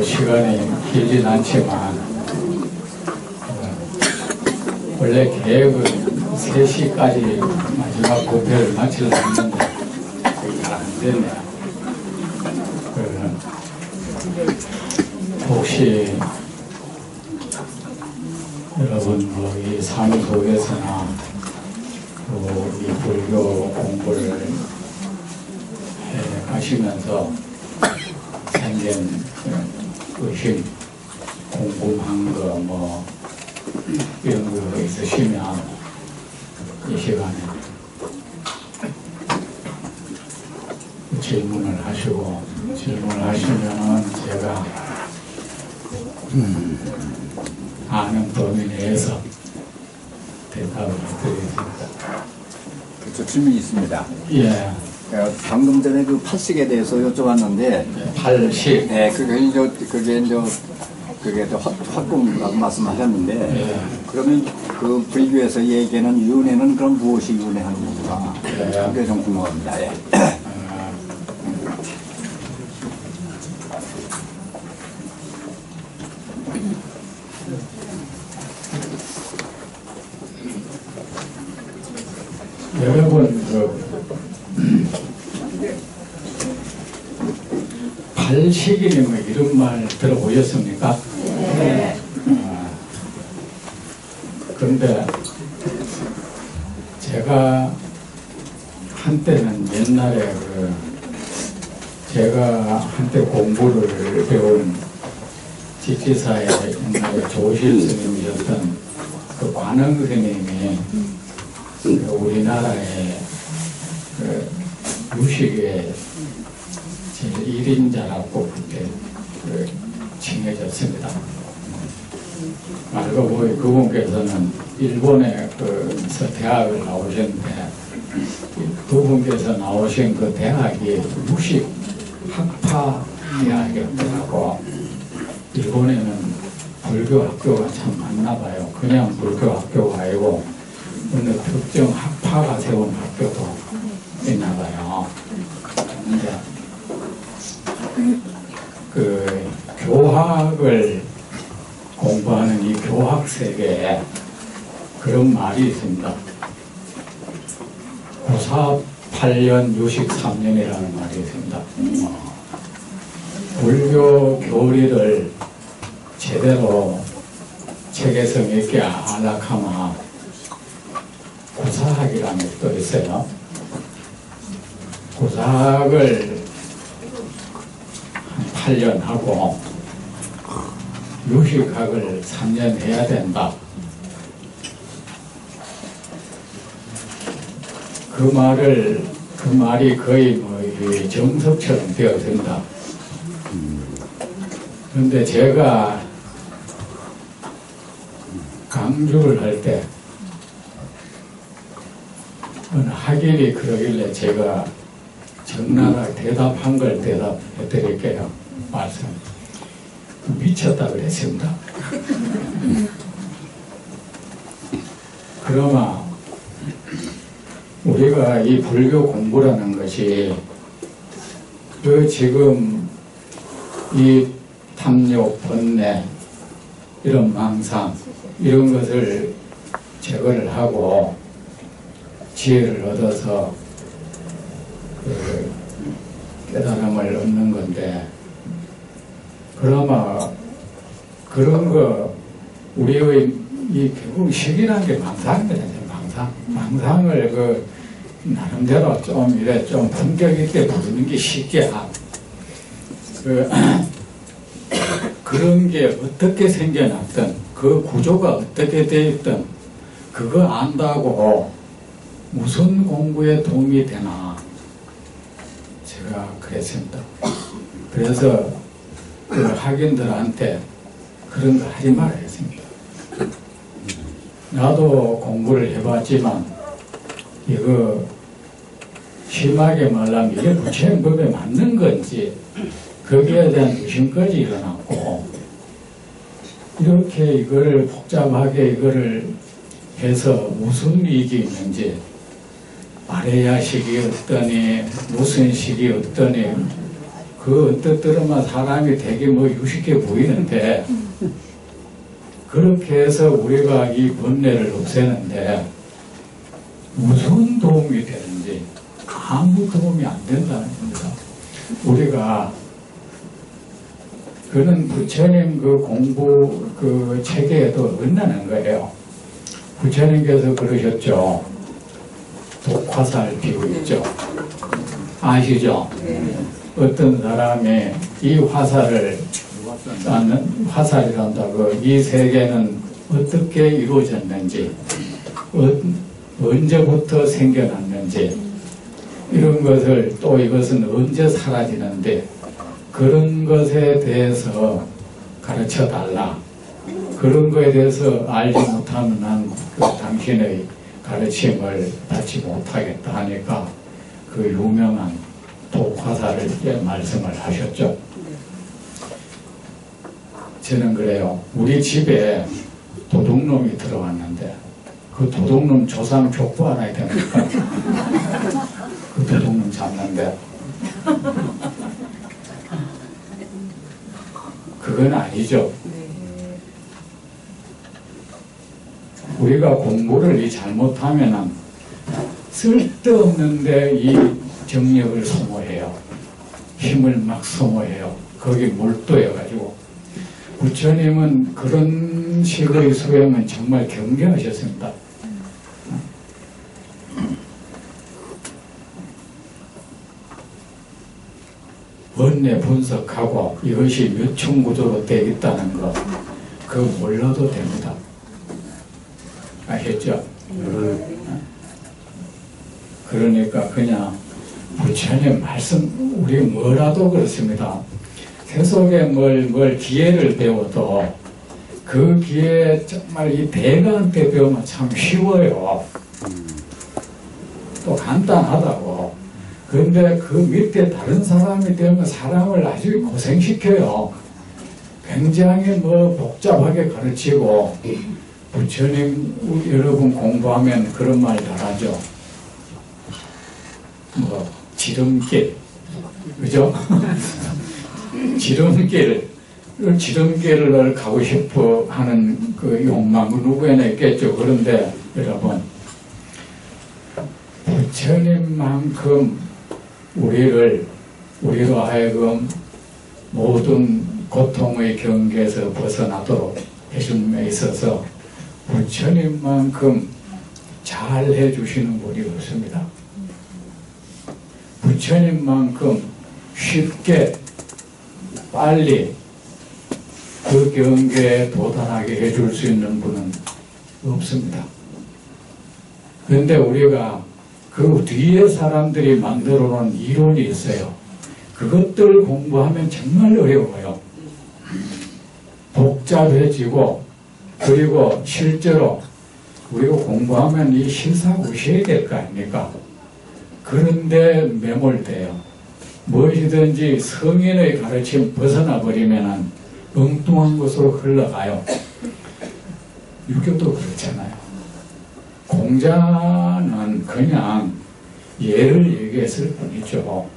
시간이 길진 않지만 원래 계획은 3시까지 마지막 발표를 마치려고 했는데 그게 잘 안 됐네요. 혹시 여러분 이 삶 속에서나 이 불교 공부를 해 가시면서 생긴 의심, 궁금한 거 뭐 이런 거 있으시면 이 시간에 질문을 하시고, 질문을 하시면 제가 아는 범위 내에서 대답을 해드리겠습니다. 저 질문이 있습니다. 예. 방금 전에 그 팔식에 대해서 여쭤봤는데, 팔식. 네, 그게 화공이라고 말씀하셨는데, 예. 그러면 그 불교에서 얘기하는 윤회는 그럼 무엇이 윤회하는 건가? 예. 그게 좀 궁금합니다. 예. 여러분 팔식이니 뭐 이런 말 들어보셨습니까? 네. 그런데 제가 한때는 옛날에 제가 한때 공부를 배운 지지사의 옛날에 조실 스님이셨던 그 관흥 스님이 우리나라의 유식의 제1인자라고 그때 칭해졌습니다. 알고 보니 그분께서는 일본에 대학을 나오셨는데 그분께서 나오신 그 대학이 유식 학파 대학이었더라고. 일본에는 불교 학교가 참 많나 봐요. 그냥 불교 학교가 아니고 어느 특정 학파가 세운 학교도 있나 봐요. 근데 그 교학을 공부하는 이 교학 세계에 그런 말이 있습니다. 고사 8년 유식 3년이라는 말이 있습니다. 불교 교리를 제대로 체계성 있게 안락하면 고사학이라는 게 또 있어요. 고사학을 한 8년 하고 유식학을 3년 해야 된다. 그 말이 거의 뭐 정석처럼 되어진다. 그런데 제가 강주를 할 때 어느 학인이 그러길래 제가 적나라하게 대답한 걸 대답해 드릴게요. 말씀. 미쳤다 그랬습니다. 그러나 우리가 이 불교 공부라는 것이 지금 이 탐욕, 번뇌, 이런 망상, 이런 것을 제거를 하고 지혜를 얻어서 깨달음을 얻는 건데, 그나마 그런 거 우리의 이 결국 식이라는 게 망상입니다. 망상을 나름대로 좀 이래 좀 품격 있게 부르는 게 쉽게 그런 게 어떻게 생겨났든 그 구조가 어떻게 되어 있든 그거 안다고 무슨 공부에 도움이 되나, 제가 그랬습니다. 그래서 그 학인들한테 그런 거 하지 말아야 했습니다. 나도 공부를 해봤지만 이거 심하게 말하면 이게 부처님법에 맞는 건지 거기에 대한 의심까지 일어났고, 이렇게 이걸 복잡하게 이거를 해서 무슨 이익이 있는지, 아레야식이 어떠니 무슨 식이 어떠니 그 언뜻 들으면 사람이 되게 뭐 유식해 보이는데 그렇게 해서 우리가 이 번뇌를 없애는데 무슨 도움이 되는지 아무 도움이 안 된다는 겁니다. 우리가 그는 부처님 그 공부 그 체계에도 끝나는 거예요. 부처님께서 그러셨죠. 독화살 비유 있죠. 아시죠? 어떤 사람이 이 화살을 화살이란다고 이 세계는 어떻게 이루어졌는지 언제부터 생겨났는지 이런 것을 또 이것은 언제 사라지는데 그런 것에 대해서 가르쳐 달라. 그런 것에 대해서 알지 못하면 난 그 당신의 가르침을 받지 못하겠다 하니까 그 유명한 독화살을 말씀을 하셨죠. 저는 그래요. 우리 집에 도둑놈이 들어왔는데 그 도둑놈 조상 족보 알아야 됩니까? 그 도둑놈 잡는데 그건 아니죠. 우리가 공부를 잘못하면은 쓸데없는데 이 정력을 소모해요. 힘을 막 소모해요. 거기 몰두해가지고 부처님은 그런 식의 수행은 정말 경계하셨습니다. 원내 분석하고 이것이 묘충구조로 되어 있다는 거 그거 몰라도 됩니다. 아셨죠? 그러니까 그냥 부처님 말씀 우리 뭐라도 그렇습니다. 세속에 뭘 기회를 배워도 그 기회 정말 이 대가한테 배우면 참 쉬워요. 또 간단하다고. 그런데 그 밑에 다른 사람이 되면 사람을 아주 고생시켜요. 굉장히 뭐 복잡하게 가르치고 부처님 여러분 공부하면 그런 말 잘하죠. 뭐 지름길 그죠? 지름길을 가고 싶어 하는 그 욕망 누구에나 있겠죠. 그런데 여러분 부처님만큼 우리로 하여금 모든 고통의 경계에서 벗어나도록 해줌에 있어서 부처님만큼 잘 해주시는 분이 없습니다. 부처님만큼 쉽게 빨리 그 경계에 도달하게 해줄 수 있는 분은 없습니다. 그런데 우리가 그 뒤에 사람들이 만들어 놓은 이론이 있어요. 그것들 공부하면 정말 어려워요. 복잡해지고 그리고 실제로 우리가 공부하면 이 실사구시해야 될 거 아닙니까? 그런데 매몰돼요. 무엇이든지 성인의 가르침 벗어나 버리면 엉뚱한 것으로 흘러가요. 유교도 그렇잖아요. 공자는 그냥 예를 얘기했을 뿐이죠.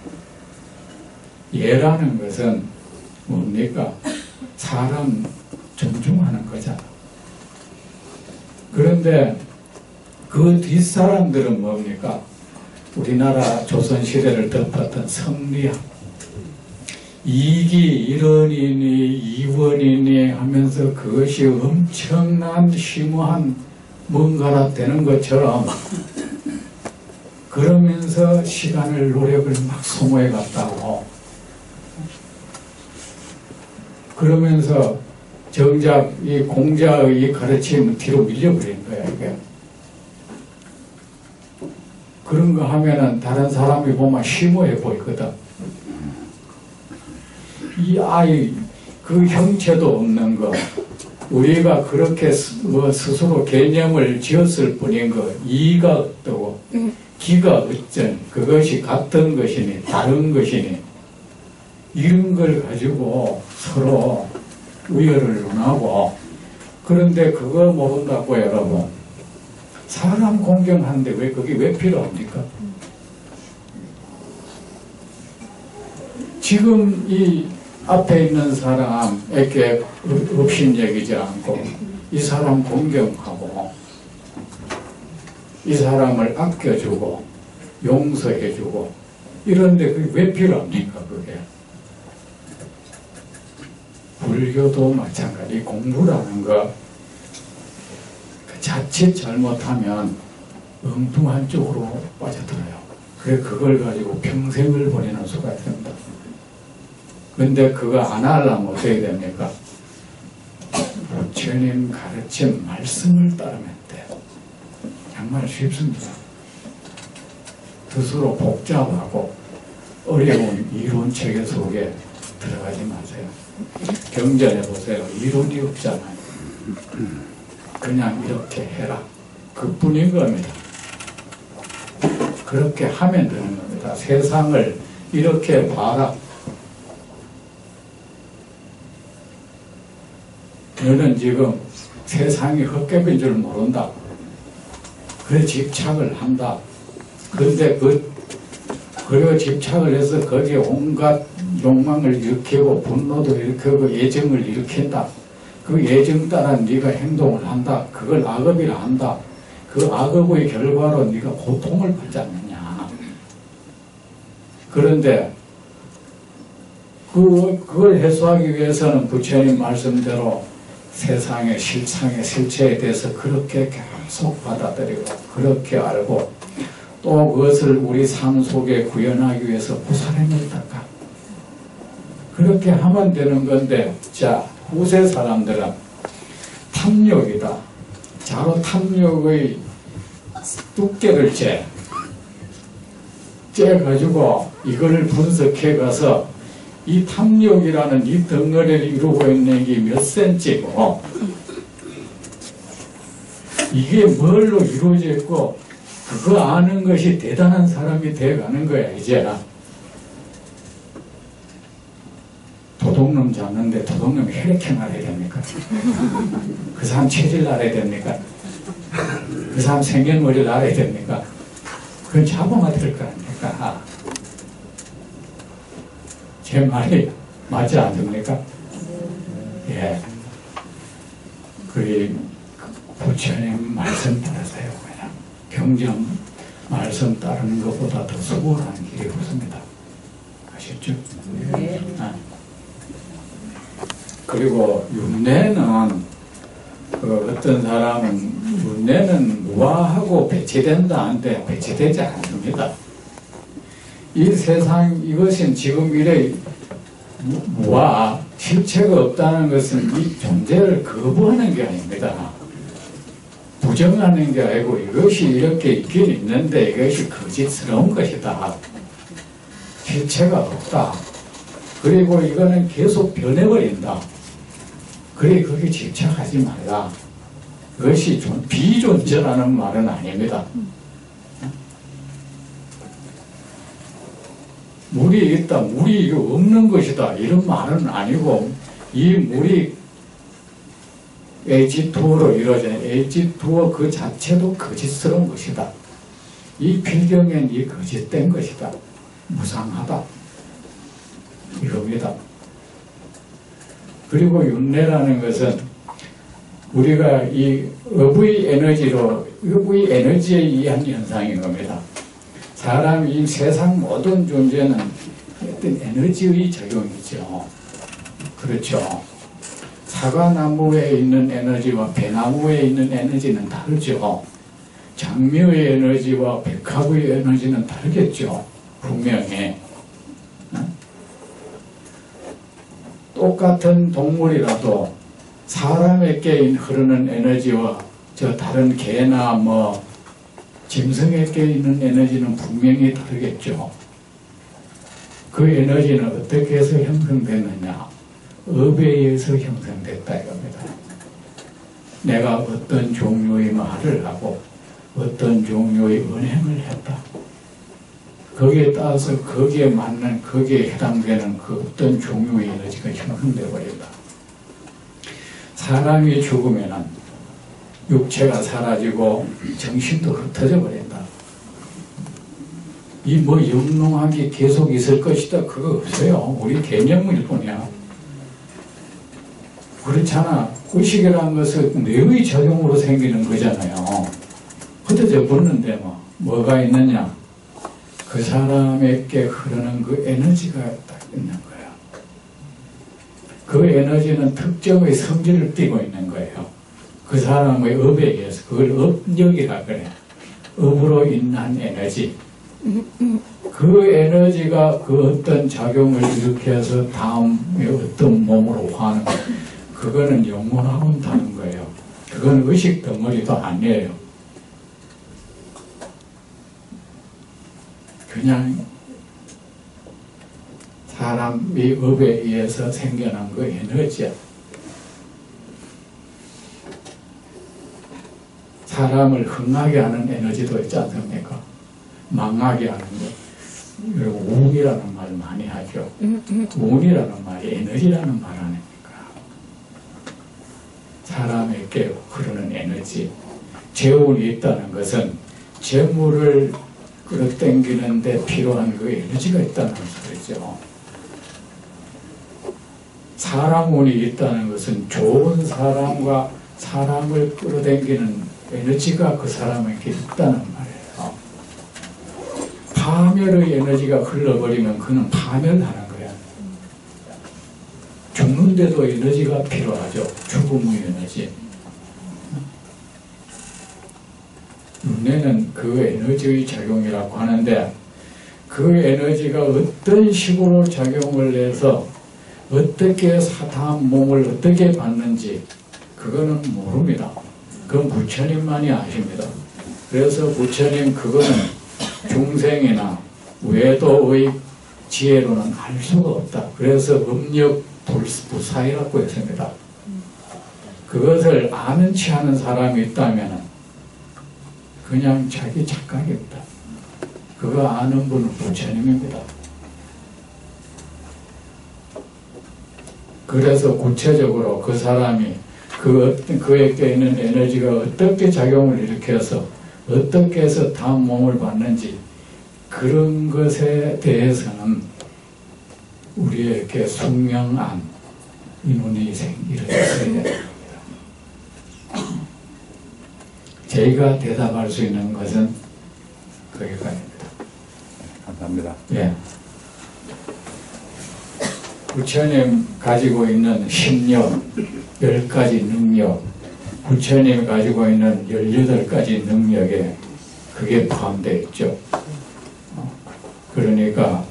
예라는 것은 뭡니까? 사람 존중하는 거잖아. 그런데 그 뒷사람들은 뭡니까? 우리나라 조선시대를 덮었던 성리학. 이기 일원이니 이원이니 하면서 그것이 엄청난 심오한 뭔가라 되는 것처럼 그러면서 시간을 노력을 막 소모해 갔다고 그러면서 정작 이 공자의 이 가르침은 뒤로 밀려버린 거야 이게. 그런 거 하면은 다른 사람이 보면 심오해 보이거든. 이 아이 그 형체도 없는 거 우리가 그렇게 뭐 스스로 개념을 지었을 뿐인 거 이가 어떠고 기가 어쩐 그것이 같은 것이니 다른 것이니 이런 걸 가지고 서로 우열을 논하고 그런데 그거 모른다고 여러분 사람 공경하는데 왜 그게 왜 필요합니까? 지금 이 앞에 있는 사람에게 업신여기지 않고 이 사람 공경하고 이 사람을 아껴주고 용서해주고 이런데 그게 왜 필요합니까? 그게 불교도 마찬가지. 공부라는 거 자칫 잘못하면 엉뚱한 쪽으로 빠져들어요. 그래 그걸 가지고 평생을 보내는 수가 있습니다. 근데 그거 안 하려면 어떻게 됩니까? 부처님 가르친 말씀을 따르면 돼요. 정말 쉽습니다. 스스로 복잡하고 어려운 이론 체계 속에 들어가지 마세요. 경전해 보세요. 이론이 없잖아요. 그냥 이렇게 해라. 그뿐인 겁니다. 그렇게 하면 되는 겁니다. 세상을 이렇게 봐라. 너는 지금 세상이 헛개빈 줄 모른다. 그래 집착을 한다. 그런데 그리고 집착을 해서 거기에 온갖 욕망을 일으키고 분노도 일으키고 예정을 일으킨다. 그 예정 따라 네가 행동을 한다. 그걸 악업이라 한다. 그 악업의 결과로 네가 고통을 받지 않느냐. 그런데 그걸 해소하기 위해서는 부처님 말씀대로 세상의 실상의 실체에 대해서 그렇게 계속 받아들이고 그렇게 알고 또 그것을 우리 삶 속에 구현하기 위해서 보살행을 닦아. 그렇게 하면 되는 건데, 자, 후세 사람들은 탐욕이다. 자로 탐욕의 두께를 째가지고 이거를 분석해 가서 이 탐욕이라는 이 덩어리를 이루고 있는 게 몇 센치고 이게 뭘로 이루어져 있고 그거 아는 것이 대단한 사람이 돼가는 거야. 이제 도둑놈 잡는데 도둑놈이 혈액형 알아야 됩니까? 그 사람 체질 알아야 됩니까? 그 사람 생년월일 알아야 됩니까? 그건 잡아야 될 거 아닙니까? 제 말이 맞지 않습니까? 예. 그 부처님 말씀 따르세요. 그냥 경전 말씀 따르는 것보다 더 수월한 길이 없습니다. 아셨죠? 네. 아. 그리고 윤회는 어떤 사람은 윤회는 무아하고 배치된다 한데 배치되지 않습니다. 이 세상 이것은 지금 이래 무아 실체가 없다는 것은 이 존재를 거부하는 게 아닙니다. 부정하는 게 아니고 이것이 이렇게 있긴 있는데 이것이 거짓스러운 것이다. 실체가 없다. 그리고 이거는 계속 변해버린다. 그래 거기 집착하지 말라. 그것이 비존재라는 말은 아닙니다. 물이 있다, 물이 없는 것이다 이런 말은 아니고 이 물이 H2O로 이루어진 H2O 그 자체도 거짓스러운 것이다. 이 필경엔 이 거짓된 것이다. 무상하다. 이겁니다. 그리고 윤회라는 것은 우리가 이 업의 에너지로 업의 에너지에 의한 현상인 겁니다. 사람이 이 세상 모든 존재는 어떤 에너지의 적용이죠. 그렇죠. 사과나무에 있는 에너지와 배나무에 있는 에너지는 다르죠. 장미의 에너지와 백합의 에너지는 다르겠죠. 분명히. 똑같은 동물이라도 사람에게 흐르는 에너지와 저 다른 개나 뭐 짐승에게 있는 에너지는 분명히 다르겠죠. 그 에너지는 어떻게 해서 형성됐느냐? 업에 의해서 형성됐다 이겁니다. 내가 어떤 종류의 말을 하고 어떤 종류의 언행을 했다. 거기에 따라서 거기에 맞는 거기에 해당되는 그 어떤 종류의 에너지가 형성되어 버린다. 사람이 죽으면은 육체가 사라지고 정신도 흩어져 버린다. 이 뭐 영롱하게 계속 있을 것이다 그거 없어요. 우리 개념일 뿐이야. 그렇잖아. 의식이라는 것은 뇌의 작용으로 생기는 거잖아요. 흩어져 붙는데 뭐가 있느냐? 그 사람에게 흐르는 그 에너지가 딱 있는 거예요. 그 에너지는 특정의 성질을 띠고 있는 거예요. 그 사람의 업에 의해서 그걸 업력이라 그래. 업으로 인한 에너지. 그 에너지가 그 어떤 작용을 일으켜서 다음에 어떤 몸으로 화하는 거. 그거는 영혼하고는 다른 거예요. 그건 의식 덩어리도 아니에요. 그냥 사람의 업에 의해서 생겨난 그 에너지야. 사람을 흥하게 하는 에너지도 있지 않습니까? 망하게 하는 거. 그리고 운이라는 말 많이 하죠. 운이라는 말이 에너지라는 말 아닙니까? 사람에게 흐르는 에너지. 재운이 있다는 것은 재물을 끌어당기는데 필요한 그 에너지가 있다는 소리죠. 사람 운이 있다는 것은 좋은 사람과 사람을 끌어당기는 에너지가 그 사람에게 있다는 말이에요. 파멸의 에너지가 흘러버리면 그는 파멸하는 거야. 죽는데도 에너지가 필요하죠. 죽음의 에너지. 눈에는 그 에너지의 작용이라고 하는데 그 에너지가 어떤 식으로 작용을 해서 어떻게 사람 몸을 어떻게 받는지 그거는 모릅니다. 그건 부처님만이 아십니다. 그래서 부처님 그거는 중생이나 외도의 지혜로는 알 수가 없다. 그래서 음력 부사이라고 했습니다. 그것을 아는 체 하는 사람이 있다면 그냥 자기 착각입니다. 그거 아는 분은 부처님입니다. 그래서 구체적으로 그 사람이 그에게 있는 에너지가 어떻게 작용을 일으켜서 어떻게 해서 다음 몸을 받는지 그런 것에 대해서는 우리에게 숙명안 인원이 일어났어야 됩니다. 저희가 대답할 수 있는 것은 거기까지입니다. 감사합니다. 예. 부처님 가지고 있는 심력, 10가지 능력, 부처님 가지고 있는 18가지 능력에 그게 포함되어 있죠. 그러니까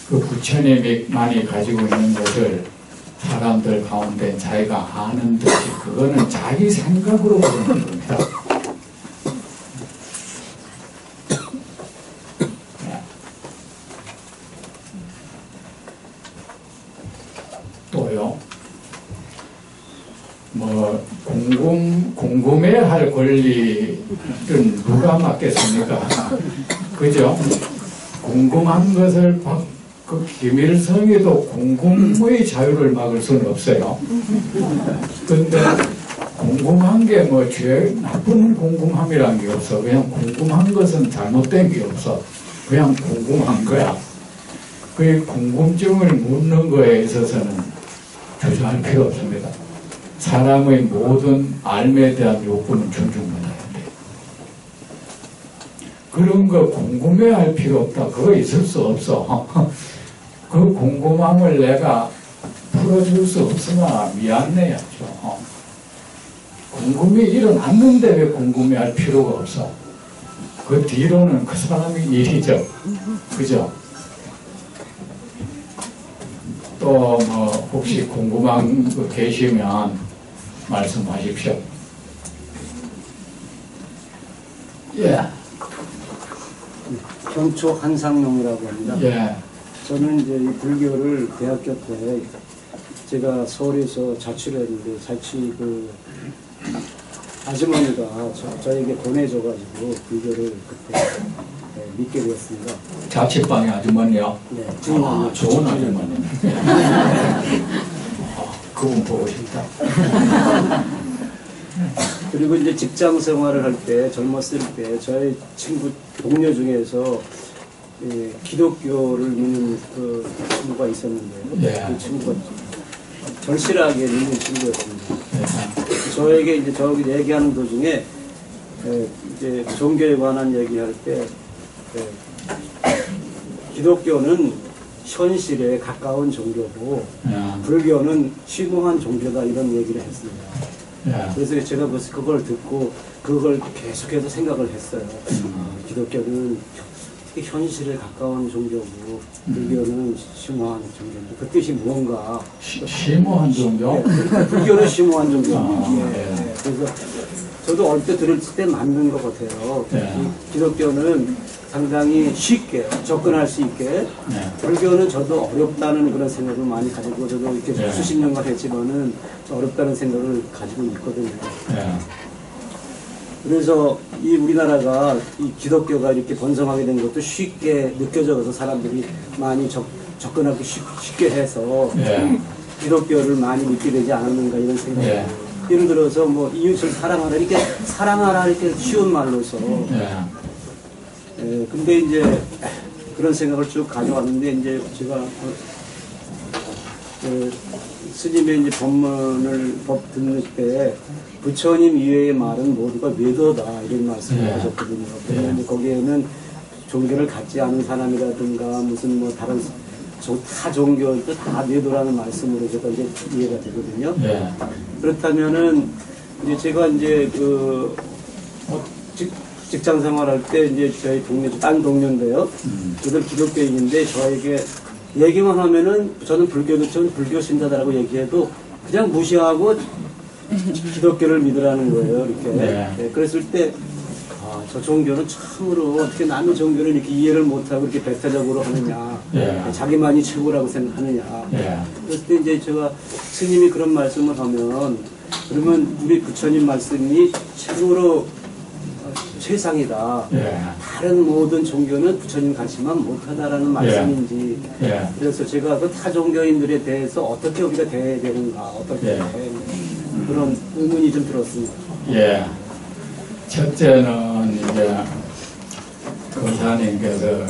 그 부처님이 많이 가지고 있는 것을 사람들 가운데 자기가 아는 듯이 그거는 자기 생각으로 그러는 겁니다. 또요, 뭐 궁금해할 권리는 누가 맡겠습니까? 그죠? 궁금한 것을 그 김일성이도 궁금의 자유를 막을 수는 없어요. 근데 궁금한 게 뭐 죄 나쁜 궁금함이란 게 없어. 그냥 궁금한 것은 잘못된 게 없어. 그냥 궁금한 거야. 그 궁금증을 묻는 거에 있어서는 주저할 필요 없습니다. 사람의 모든 알에 대한 욕구는 존중받아야 돼. 그런 거 궁금해할 필요 없다. 그거 있을 수 없어. 그 궁금함을 내가 풀어줄 수 없으나 미안해야죠. 궁금이 일어났는데 왜 궁금해할 필요가 없어? 그 뒤로는 그 사람의 일이죠. 그죠? 또 뭐 혹시 궁금한 거 계시면 말씀하십시오. 예. 현초 한상용이라고 합니다. 예. 저는 이제 이 불교를 대학교 때 제가 서울에서 자취를 했는데 자취 그 아주머니가 저에게 보내줘가지고 불교를 그때 믿게 되었습니다. 자취방의 아주머니요? 네, 좋은 아주머니. 그분 보고 싶다. 그리고 이제 직장 생활을 할 때, 젊었을 때, 저의 친구, 동료 중에서 기독교를 믿는 그 친구가 있었는데요. 예. 그 친구가 절실하게 믿는 친구였습니다. 예. 저에게 이제 저기 얘기하는 도중에 이제 종교에 관한 얘기할 때 기독교는 현실에 가까운 종교고 예. 불교는 심오한 종교다 이런 얘기를 했습니다. 예. 그래서 제가 벌써 그걸 듣고 그걸 계속해서 생각을 했어요. 기독교는 현실에 가까운 종교고 불교는 심오한 종교인데 그 뜻이 무언가? 심오한 종교? 네, 불교는 심오한 종교입니다. 아, 예. 예. 그래서 저도 어릴 때 들을 때 맞는 것 같아요. 예. 이 기독교는 상당히 쉽게 접근할 수 있게 예. 불교는 저도 어렵다는 그런 생각을 많이 가지고 저도 이렇게 예. 수십 년간 했지만은 어렵다는 생각을 가지고 있거든요. 예. 그래서 이 우리나라가 이 기독교가 이렇게 번성하게 된 것도 쉽게 느껴져서 사람들이 많이 접근하기 쉽게 해서 예. 기독교를 많이 믿게 되지 않았는가 이런 생각이 예. 예를 들어서 뭐 이웃을 사랑하라 이렇게 사랑하라 이렇게 쉬운 말로서 예. 근데 이제 그런 생각을 쭉 가져왔는데 이제 제가 스님의 이제 법 듣는 때 부처님 이외의 말은 모두가 외도다 이런 말씀을 예. 하셨거든요. 그래서 예. 이제 거기에는 종교를 갖지 않은 사람이라든가 무슨 뭐 다른 타 종교도 다 외도라는 말씀으로 제가 이제 이해가 되거든요. 예. 그렇다면은 이제 제가 이제 직장 생활할 때 이제 저희 딴 동료인데요. 저들 기독교인인데 저에게 얘기만 하면은 저는 불교 신자다라고 얘기해도 그냥 무시하고 기독교를 믿으라는 거예요. 이렇게. 네. 네, 그랬을 때 저 종교는 참으로 어떻게 남의 종교를 이렇게 이해를 못하고 이렇게 배타적으로 하느냐. 예. 자기만이 최고라고 생각하느냐. 예. 그랬을 때 이제 제가 스님이 그런 말씀을 하면 그러면 우리 부처님 말씀이 최고로 최상이다. 예. 다른 모든 종교는 부처님 같이만 못하다라는 말씀인지. 예. 그래서 제가 그 타 종교인들에 대해서 어떻게 우리가 대해야 되는가, 어떻게 예. 그런 의문이 좀 들었습니다. 예. 첫째는 이제 검사님께서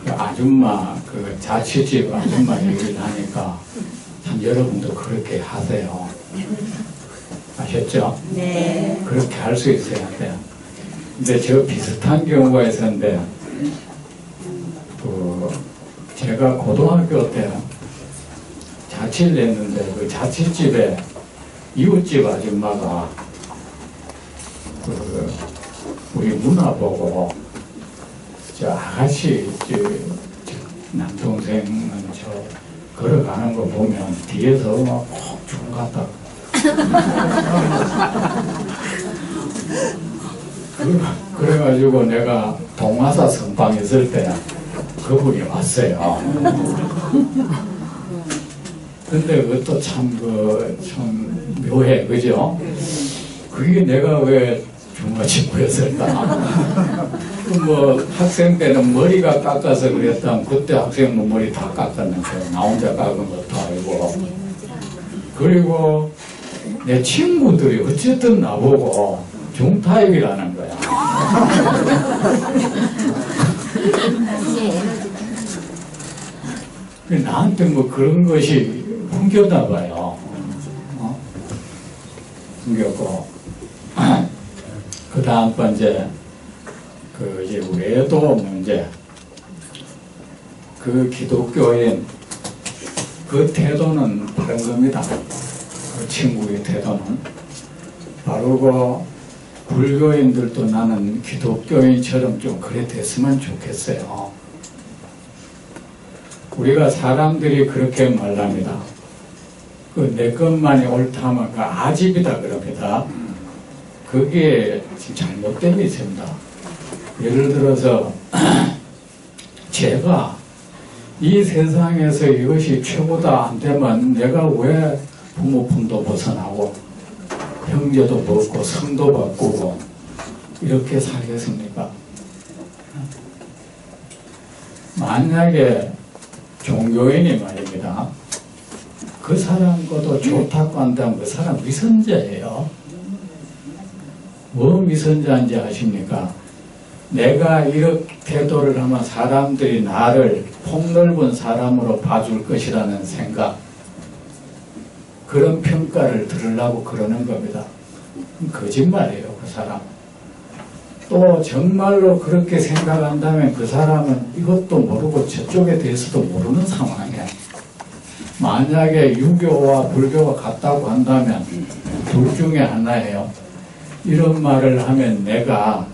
그 아줌마, 그 자취집 아줌마 얘기를 하니까 참 여러분도 그렇게 하세요. 아셨죠? 네. 그렇게 할 수 있어야 돼요. 근데 저 비슷한 경우가 있었는데, 제가 고등학교 때 자취를 했는데, 그 자취집에 이웃집 아줌마가 우리 누나 보고, 저 아가씨, 남동생은 저 걸어가는 거 보면 뒤에서 꼭중 갔다. 그래가지고 내가 동화사 선방 있을 때 그분이 왔어요. 근데 그것도 참 묘해, 그죠? 그게 내가 왜 중화친구였을까? 뭐 학생 때는 머리가 깎아서 그랬다면 그때 학생은 머리 다 깎았는데 나 혼자 깎은 것도 아니고. 그리고 내 친구들이 어쨌든 나보고 중타입이라는 거야. 나한테 뭐 그런 것이 풍겼나 봐요. 풍겼고. 그 다음 번째, 이제 외도 문제. 그 기독교인, 그 태도는 바른 겁니다. 그 친구의 태도는. 바르고, 불교인들도 나는 기독교인처럼 좀 그래 됐으면 좋겠어요. 우리가 사람들이 그렇게 말합니다. 내 것만이 옳다면 그 아집이다 그럽니다. 그게 잘못된 게 있습니다. 예를 들어서 제가 이 세상에서 이것이 최고다 안 되면 내가 왜 부모 품도 벗어나고 형제도 벗고 성도 바꾸고 이렇게 살겠습니까? 만약에 종교인이 말입니다. 그 사람과도 좋다고 한다면 그 사람 위선자예요. 뭐 미선자인지 아십니까? 내가 이렇게 태도를 하면 사람들이 나를 폭넓은 사람으로 봐줄 것이라는 생각, 그런 평가를 들으려고 그러는 겁니다. 거짓말이에요, 그 사람. 또 정말로 그렇게 생각한다면 그 사람은 이것도 모르고 저쪽에 대해서도 모르는 상황이에요. 만약에 유교와 불교가 같다고 한다면 둘 중에 하나예요. 이런 말을 하면 내가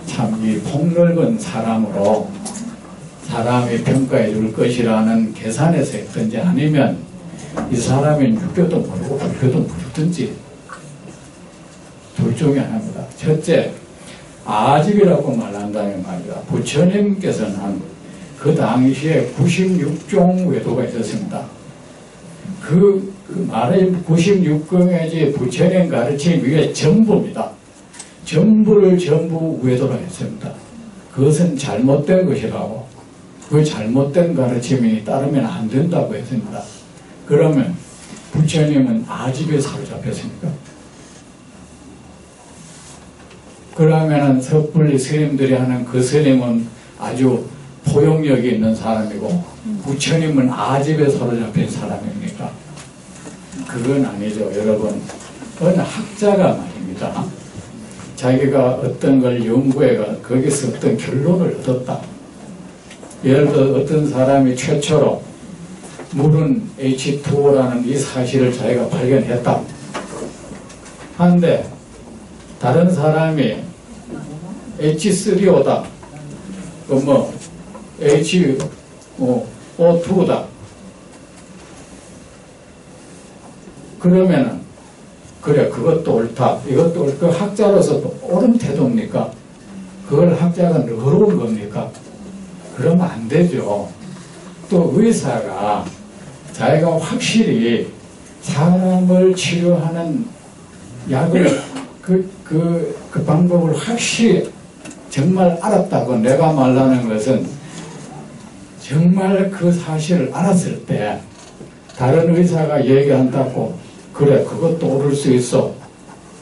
참 이 폭넓은 사람으로 사람이 평가해 줄 것이라는 계산에서 했든지, 아니면 이 사람은 유교도 모르고 불교도 모르든지, 둘 중에 하나입니다. 첫째, 아집이라고 말한다면 말이다. 부처님께서는 그 당시에 96종 외도가 있었습니다. 그 말의 96경의 부처님 가르침 위에 전부입니다. 전부를 전부 외도로 했습니다. 그것은 잘못된 것이라고, 그 잘못된 가르침이 따르면 안 된다고 했습니다. 그러면 부처님은 아집에 사로잡혔습니까? 그러면은 섣불리 스님들이 하는 그 스님은 아주 포용력이 있는 사람이고, 부처님은 아집에 사로잡힌 사람입니까? 그건 아니죠, 여러분. 어느 학자가 말입니다. 자기가 어떤 걸 연구해가 거기서 어떤 결론을 얻었다. 예를 들어 어떤 사람이 최초로 물은 H2O라는 이 사실을 자기가 발견했다. 한데 다른 사람이 H3O다. O2다. 그러면은 그래, 그것도 옳다, 이것도 옳다. 그 학자로서 옳은 태도입니까? 그걸 학자가 어려운 겁니까? 그러면 안 되죠. 또 의사가 자기가 확실히 사람을 치료하는 약을 그 방법을 확실히 정말 알았다고, 내가 말하는 것은 정말 그 사실을 알았을 때 다른 의사가 얘기한다고 그래, 그것도 옳을 수 있어,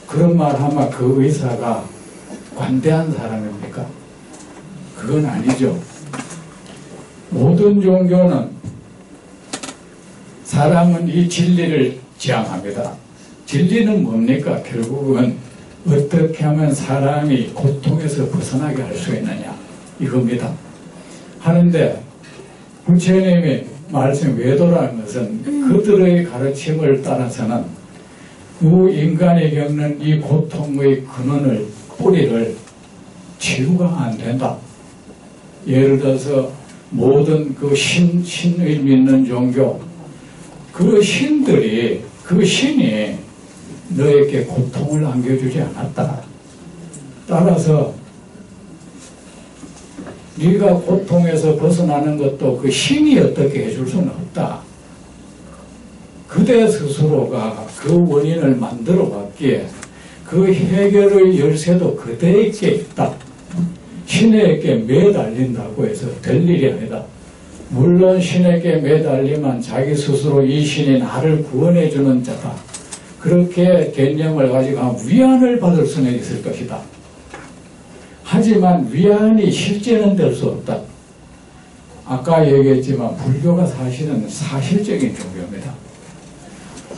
그런 말 하면 그 의사가 관대한 사람입니까? 그건 아니죠. 모든 종교는 사람은 이 진리를 지향합니다. 진리는 뭡니까? 결국은 어떻게 하면 사람이 고통에서 벗어나게 할 수 있느냐, 이겁니다. 하는데 부처님이 말씀 외도라는 것은 그들의 가르침을 따라서는 그 인간이 겪는 이 고통의 근원을, 뿌리를 치유가 안 된다. 예를 들어서 모든 그 신을 믿는 종교, 그 신들이, 그 신이 너에게 고통을 안겨주지 않았다. 따라서 네가 고통에서 벗어나는 것도 그 신이 어떻게 해줄 수는 없다. 그대 스스로가 그 원인을 만들어 봤기에 그 해결의 열쇠도 그대에게 있다. 신에게 매달린다고 해서 될 일이 아니다. 물론 신에게 매달리면 자기 스스로 이 신이 나를 구원해주는 자다, 그렇게 개념을 가지고 위안을 받을 수는 있을 것이다. 하지만 위안이 실제는 될 수 없다. 아까 얘기했지만 불교가 사실은 사실적인 종교입니다.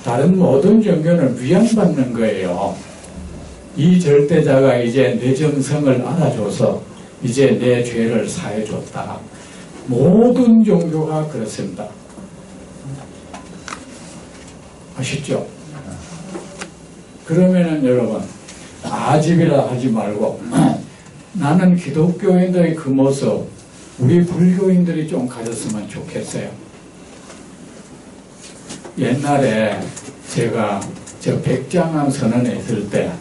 다른 모든 종교는 위안받는 거예요. 이 절대자가 이제 내 정성을 알아줘서 이제 내 죄를 사해줬다. 모든 종교가 그렇습니다. 아시죠? 그러면은 여러분, 아집이라 하지 말고 나는 기독교인들의 그 모습 우리 불교인들이 좀 가졌으면 좋겠어요. 옛날에 제가 저 백장암 선언에 있을 때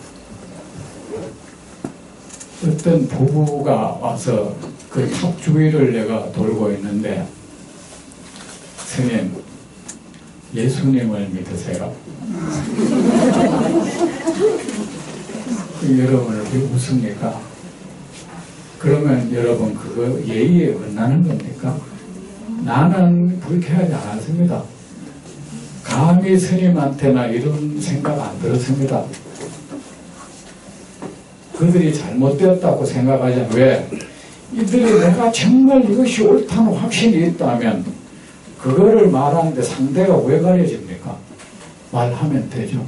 어떤 부부가 와서 그 탑 주위를 내가 돌고 있는데, 스님, 예수님을 믿으세요? 여러분 왜 웃습니까? 그러면 여러분 그거 예의에 어긋나는 겁니까? 나는 불쾌하지 않았습니다. 감히 스님한테나 이런 생각 안 들었습니다. 그들이 잘못되었다고 생각하지. 왜? 이들이 내가 정말 이것이 옳다는 확신이 있다면 그거를 말하는데 상대가 왜 가려집니까? 말하면 되죠.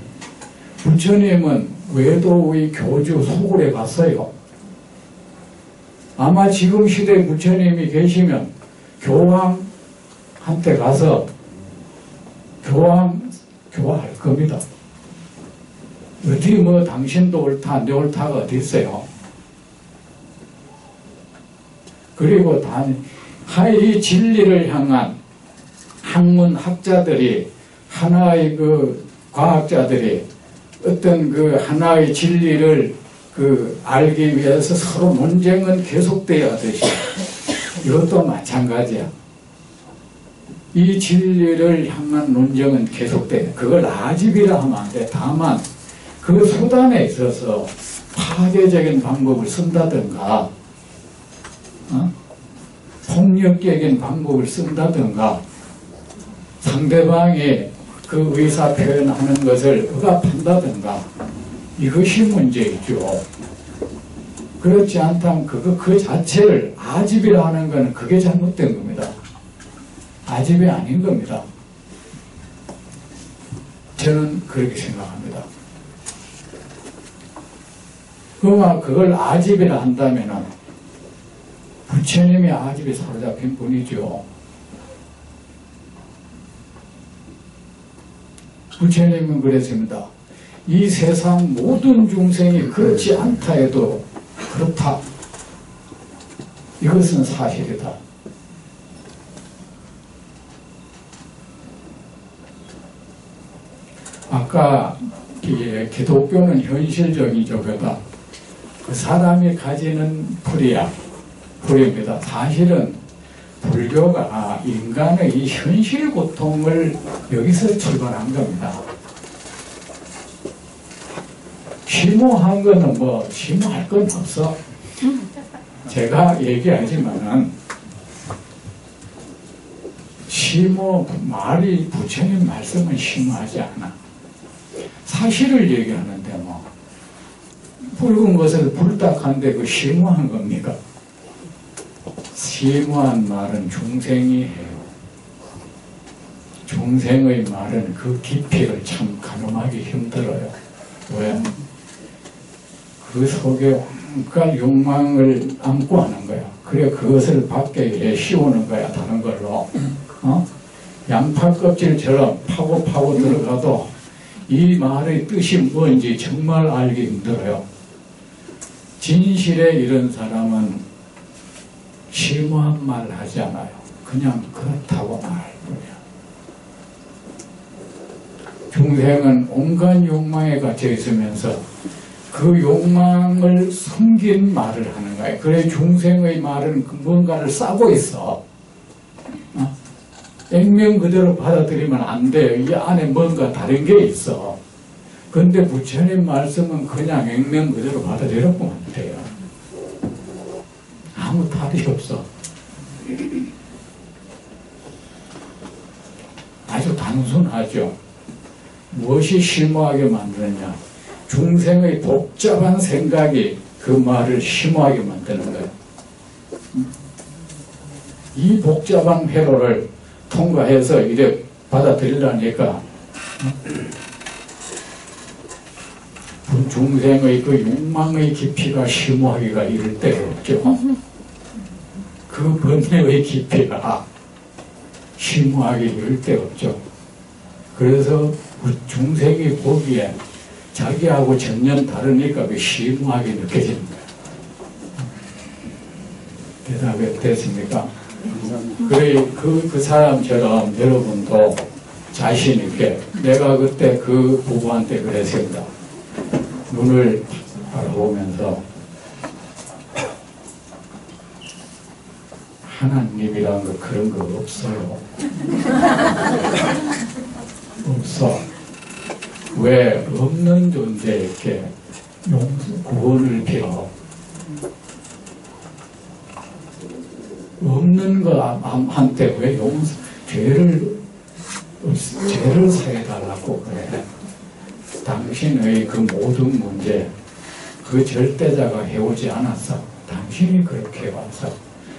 부처님은 외도의 교주 소굴에 갔어요. 아마 지금 시대에 부처님이 계시면 교황한테 가서 교화할 겁니다. 어디 뭐 당신도 옳다, 내 옳다가 어디 있어요. 그리고 이 진리를 향한 학문학자들이 하나의 과학자들이 어떤 하나의 진리를 알기 위해서 서로 논쟁은 계속돼야 하듯이 이것도 마찬가지야. 이 진리를 향한 논쟁은 계속돼. 그걸 아집이라 하면 안 돼. 다만 그 수단에 있어서 파괴적인 방법을 쓴다든가 폭력적인 방법을 쓴다든가 상대방이 그 의사 표현하는 것을 억압한다든가 이것이 문제이죠. 그렇지 않다면 그 자체를 아집이라 하는 것은 그게 잘못된 겁니다. 아집이 아닌 겁니다. 저는 그렇게 생각합니다. 그걸 아집이라 한다면은 부처님이 아집에 사로잡힌 분이죠. 부처님은 그랬습니다. 이 세상 모든 중생이 그렇지 않다 해도 그렇다. 이것은 사실이다. 아까 기독교는 현실적이죠. 그 사람이 가지는 풀입니다. 사실은 불교가 인간의 이 현실 고통을 여기서 출발한 겁니다. 심오한 거는 심오할 건 없어. 제가 얘기하지만은 부처님 말씀은 심오하지 않아. 사실을 얘기하는데 붉은 것을 불딱한데 그 심오한 겁니까? 심오한 말은 중생이 해요. 중생의 말은 그 깊이를 참 가늠하기 힘들어요. 왜? 그 속에 온갖 욕망을 안고 하는 거야. 그래 그것을 밖에 씌우는 거야. 다른 걸로. 양파 껍질처럼 파고 들어가도 이 말의 뜻이 뭔지 정말 알기 힘들어요. 진실에 이런 사람은 심오한 말 하지 않아요. 그냥 그렇다고 말할 뿐이야. 중생은 온갖 욕망에 갇혀 있으면서 그 욕망을 숨긴 말을 하는 거예요. 그래 중생의 말은 뭔가를 싸고 있어. 액면 그대로 받아들이면 안 돼요. 이 안에 뭔가 다른 게 있어. 근데 부처님 말씀은 그냥 액면 그대로 받아들여보면 안 돼요. 아무 탈이 없어. 아주 단순하죠. 무엇이 심오하게 만드느냐. 중생의 복잡한 생각이 그 말을 심오하게 만드는 거예요. 이 복잡한 회로를 통과해서 이래 받아들이려니까 중생의 그 욕망의 깊이가 심오하기가 이를 데가 없죠. 그 번뇌의 깊이가 심오하기 이를 데가 없죠. 그래서 중생이 보기에 자기하고 전혀 다르니까 그 심오하게 느껴지는 거예요. 대답이 됐습니까? 그래 그 사람처럼 여러분도 자신 있게 내가 그때 그 부부한테 그랬습니다. 눈을 바라보면서 하나님이란 거 그런 거 없어요. 없어. 왜 없는 존재에게 구원을 빌어? 없는 거한테 왜 죄를 사해달라고 그래? 당신의 그 모든 문제 그 절대자가 해오지 않았어. 당신이 그렇게 해와서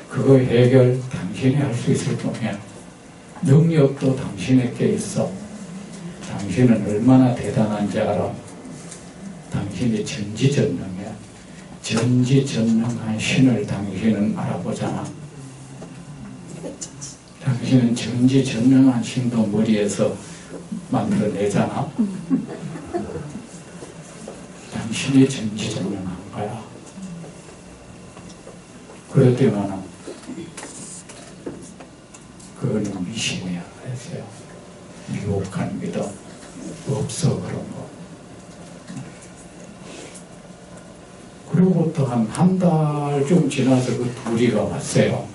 그거 해결 당신이 할 수 있을 뿐이야. 능력도 당신에게 있어. 당신은 얼마나 대단한지 알아. 당신이 전지전능이야. 전지전능한 신을 당신은 알아보잖아. 당신은 전지전능한 신도 머리에서 만들어내잖아. 당신이 전지전능한 거야. 그럴 때마다 그거는 미신이야. 그랬어요. 유혹한 믿음 없어. 그런 거. 그리고부터 한 달쯤 지나서 그 둘이가 왔어요.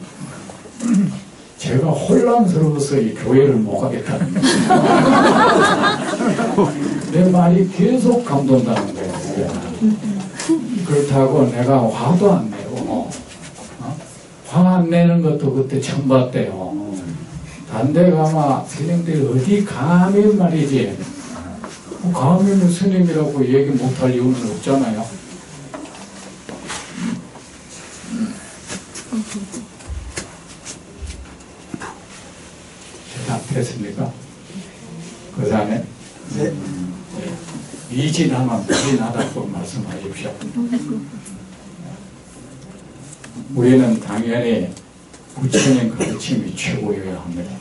제가 혼란스러워서 이 교회를 못 가겠다는 거예요. 내 말이 계속 감돈다는 거예요. 그렇다고 내가 화도 안 내고, 화 안 내는 것도 그때 처음 봤대요. 단데 가마 스님들이 어디 감히 말이지. 감히 스님이라고 얘기 못할 이유는 없잖아요. 대답했습니까? 그 다음에 네. 미진하면 미진하다고 말씀하십시오. 우리는 당연히 부처님 가르침이 최고여야 합니다.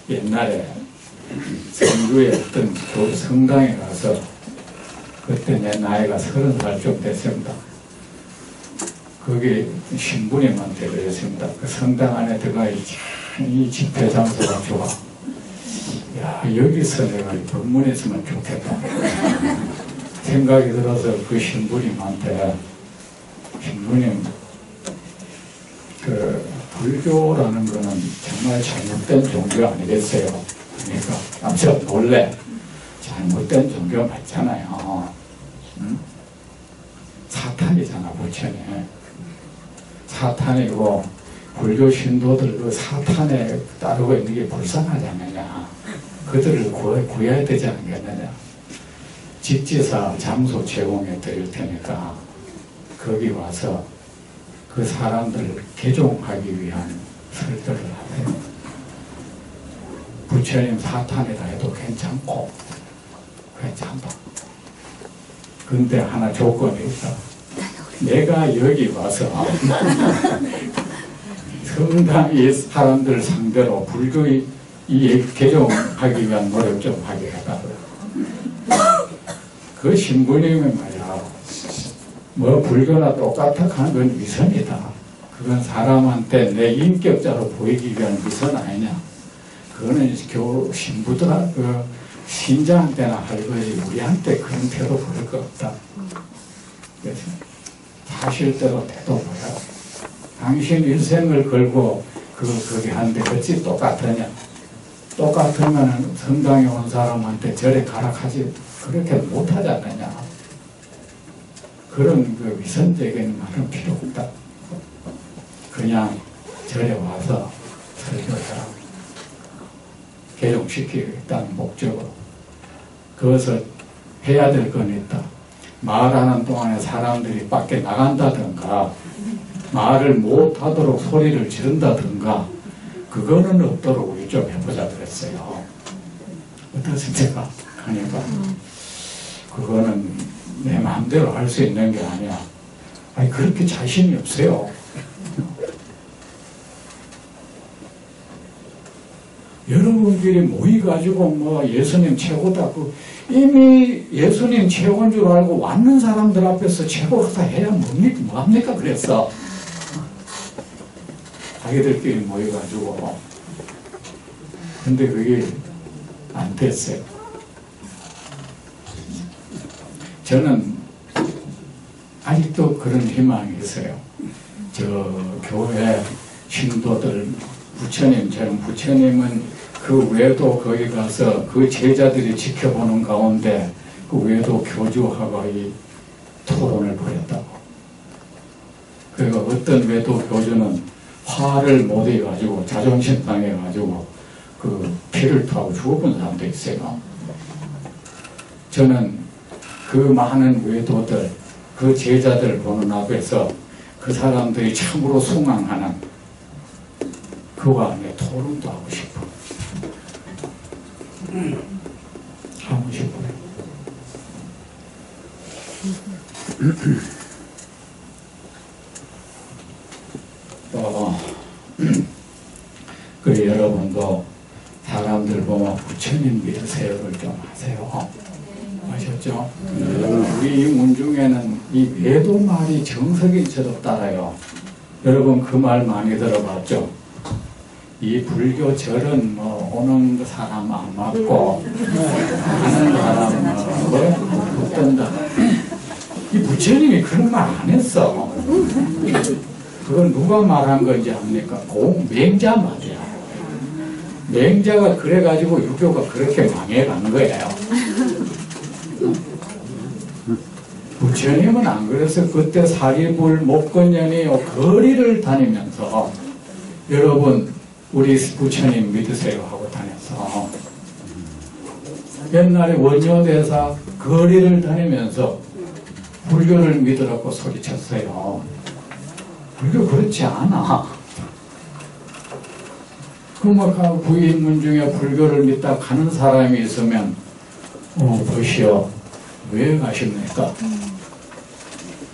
옛날에 성주에 어떤 성당에 가서 그때 내 나이가 30살쯤 됐습니다. 거기 신부님한테 그랬습니다. 그 성당 안에 들어가 이 집회 장소가 좋아. 야, 여기서 내가 법문했으면 좋겠다. 생각이 들어서 그 신부님한테, 신부님, 그 불교라는 거는 정말 잘못된 종교 아니겠어요? 그러니까 깜짝 놀래. 잘못된 종교 맞잖아요. 응? 사탄이잖아, 부처님. 사탄이고 불교 신도들 그 사탄에 따르고 있는 게 불쌍하지 않느냐. 그들을 구해야 되지 않겠느냐. 직지사 장소 제공해 드릴 테니까 거기 와서 그 사람들을 개종하기 위한 설득을 하세요. 부처님 사탄이라 해도 괜찮고 괜찮다. 근데 하나 조건이 있다. 내가 여기 와서 성당의 사람들 상대로 불교의 이 개종하기 위한 노력 좀 하게 해달라. 그 신부님이 말이야, 뭐 불교나 똑같아 하는 건 위선이다. 그건 사람한테 내 인격자로 보이기 위한 위선 아니냐. 그거는 신부들아, 그 신자한테나 할 거지 우리한테 그런 태도 보일 거 없다. 그래서 사실대로 태도 보여. 당신 일생을 걸고 거기 하는데 그치 똑같으냐? 똑같으면 성당에 온 사람한테 절에 가라 하지 그렇게 못하지 않느냐? 그런 그 위선적인 말은 필요 없다. 그냥 절에 와서 설교해라. 개종시키겠다는 목적으로. 그것을 해야 될 건 있다. 말하는 동안에 사람들이 밖에 나간다든가 말을 못하도록 소리를 지른다든가 그거는 없도록 우리 좀 해보자 그랬어요. 어떻습니까? 하니까 그거는 내 마음대로 할 수 있는 게 아니야. 아니 그렇게 자신이 없어요. 여러분들이 모이가지고 뭐 예수님 최고다. 이미 예수님 최고인 줄 알고 왔는 사람들 앞에서 최고다 해야 뭐합니까? 그랬어. 자기들끼리 모여가지고. 근데 그게 안 됐어요. 저는 아직도 그런 희망이 있어요. 저 교회 신도들, 부처님처럼 부처님은 그 외에도 거기 가서 그 제자들이 지켜보는 가운데 그 외에도 교주하고 이 토론을 벌였다고. 그러니까 어떤 외도 교주는 화를 못 해가지고 자존심 상해가지고 그 피를 토하고 죽어본 사람도 있어요. 저는 그 많은 외도들, 그 제자들 보는 앞에서 그 사람들이 참으로 숭앙하는 그와 내 토론도 하고 싶어. 하고 싶어요. 그래 여러분도 사람들 보면 부처님 믿으세요를 좀 하세요. 아셨죠? 우리 이 문중에는 이 외도 말이 정석인처럼 따라요. 여러분 그 말 많이 들어봤죠? 이 불교 절은 뭐 오는 사람 안 맞고 하는 사람 뭐 붙든다. 이 부처님이 그런 말 안 했어. 그건 누가 말한 건지 압니까? 맹자 말이야. 맹자가 그래가지고 유교가 그렇게 망해간 거예요. 부처님은 안 그래서 그때 사리불 목건년이 거리를 다니면서 여러분 우리 부처님 믿으세요 하고 다녔어. 옛날에 원효대사 거리를 다니면서 불교를 믿으라고 소리쳤어요. 불교 그렇지 않아. 그뭐 부인문 중에 불교를 믿다 가는 사람이 있으면 보시오. 왜 가십니까?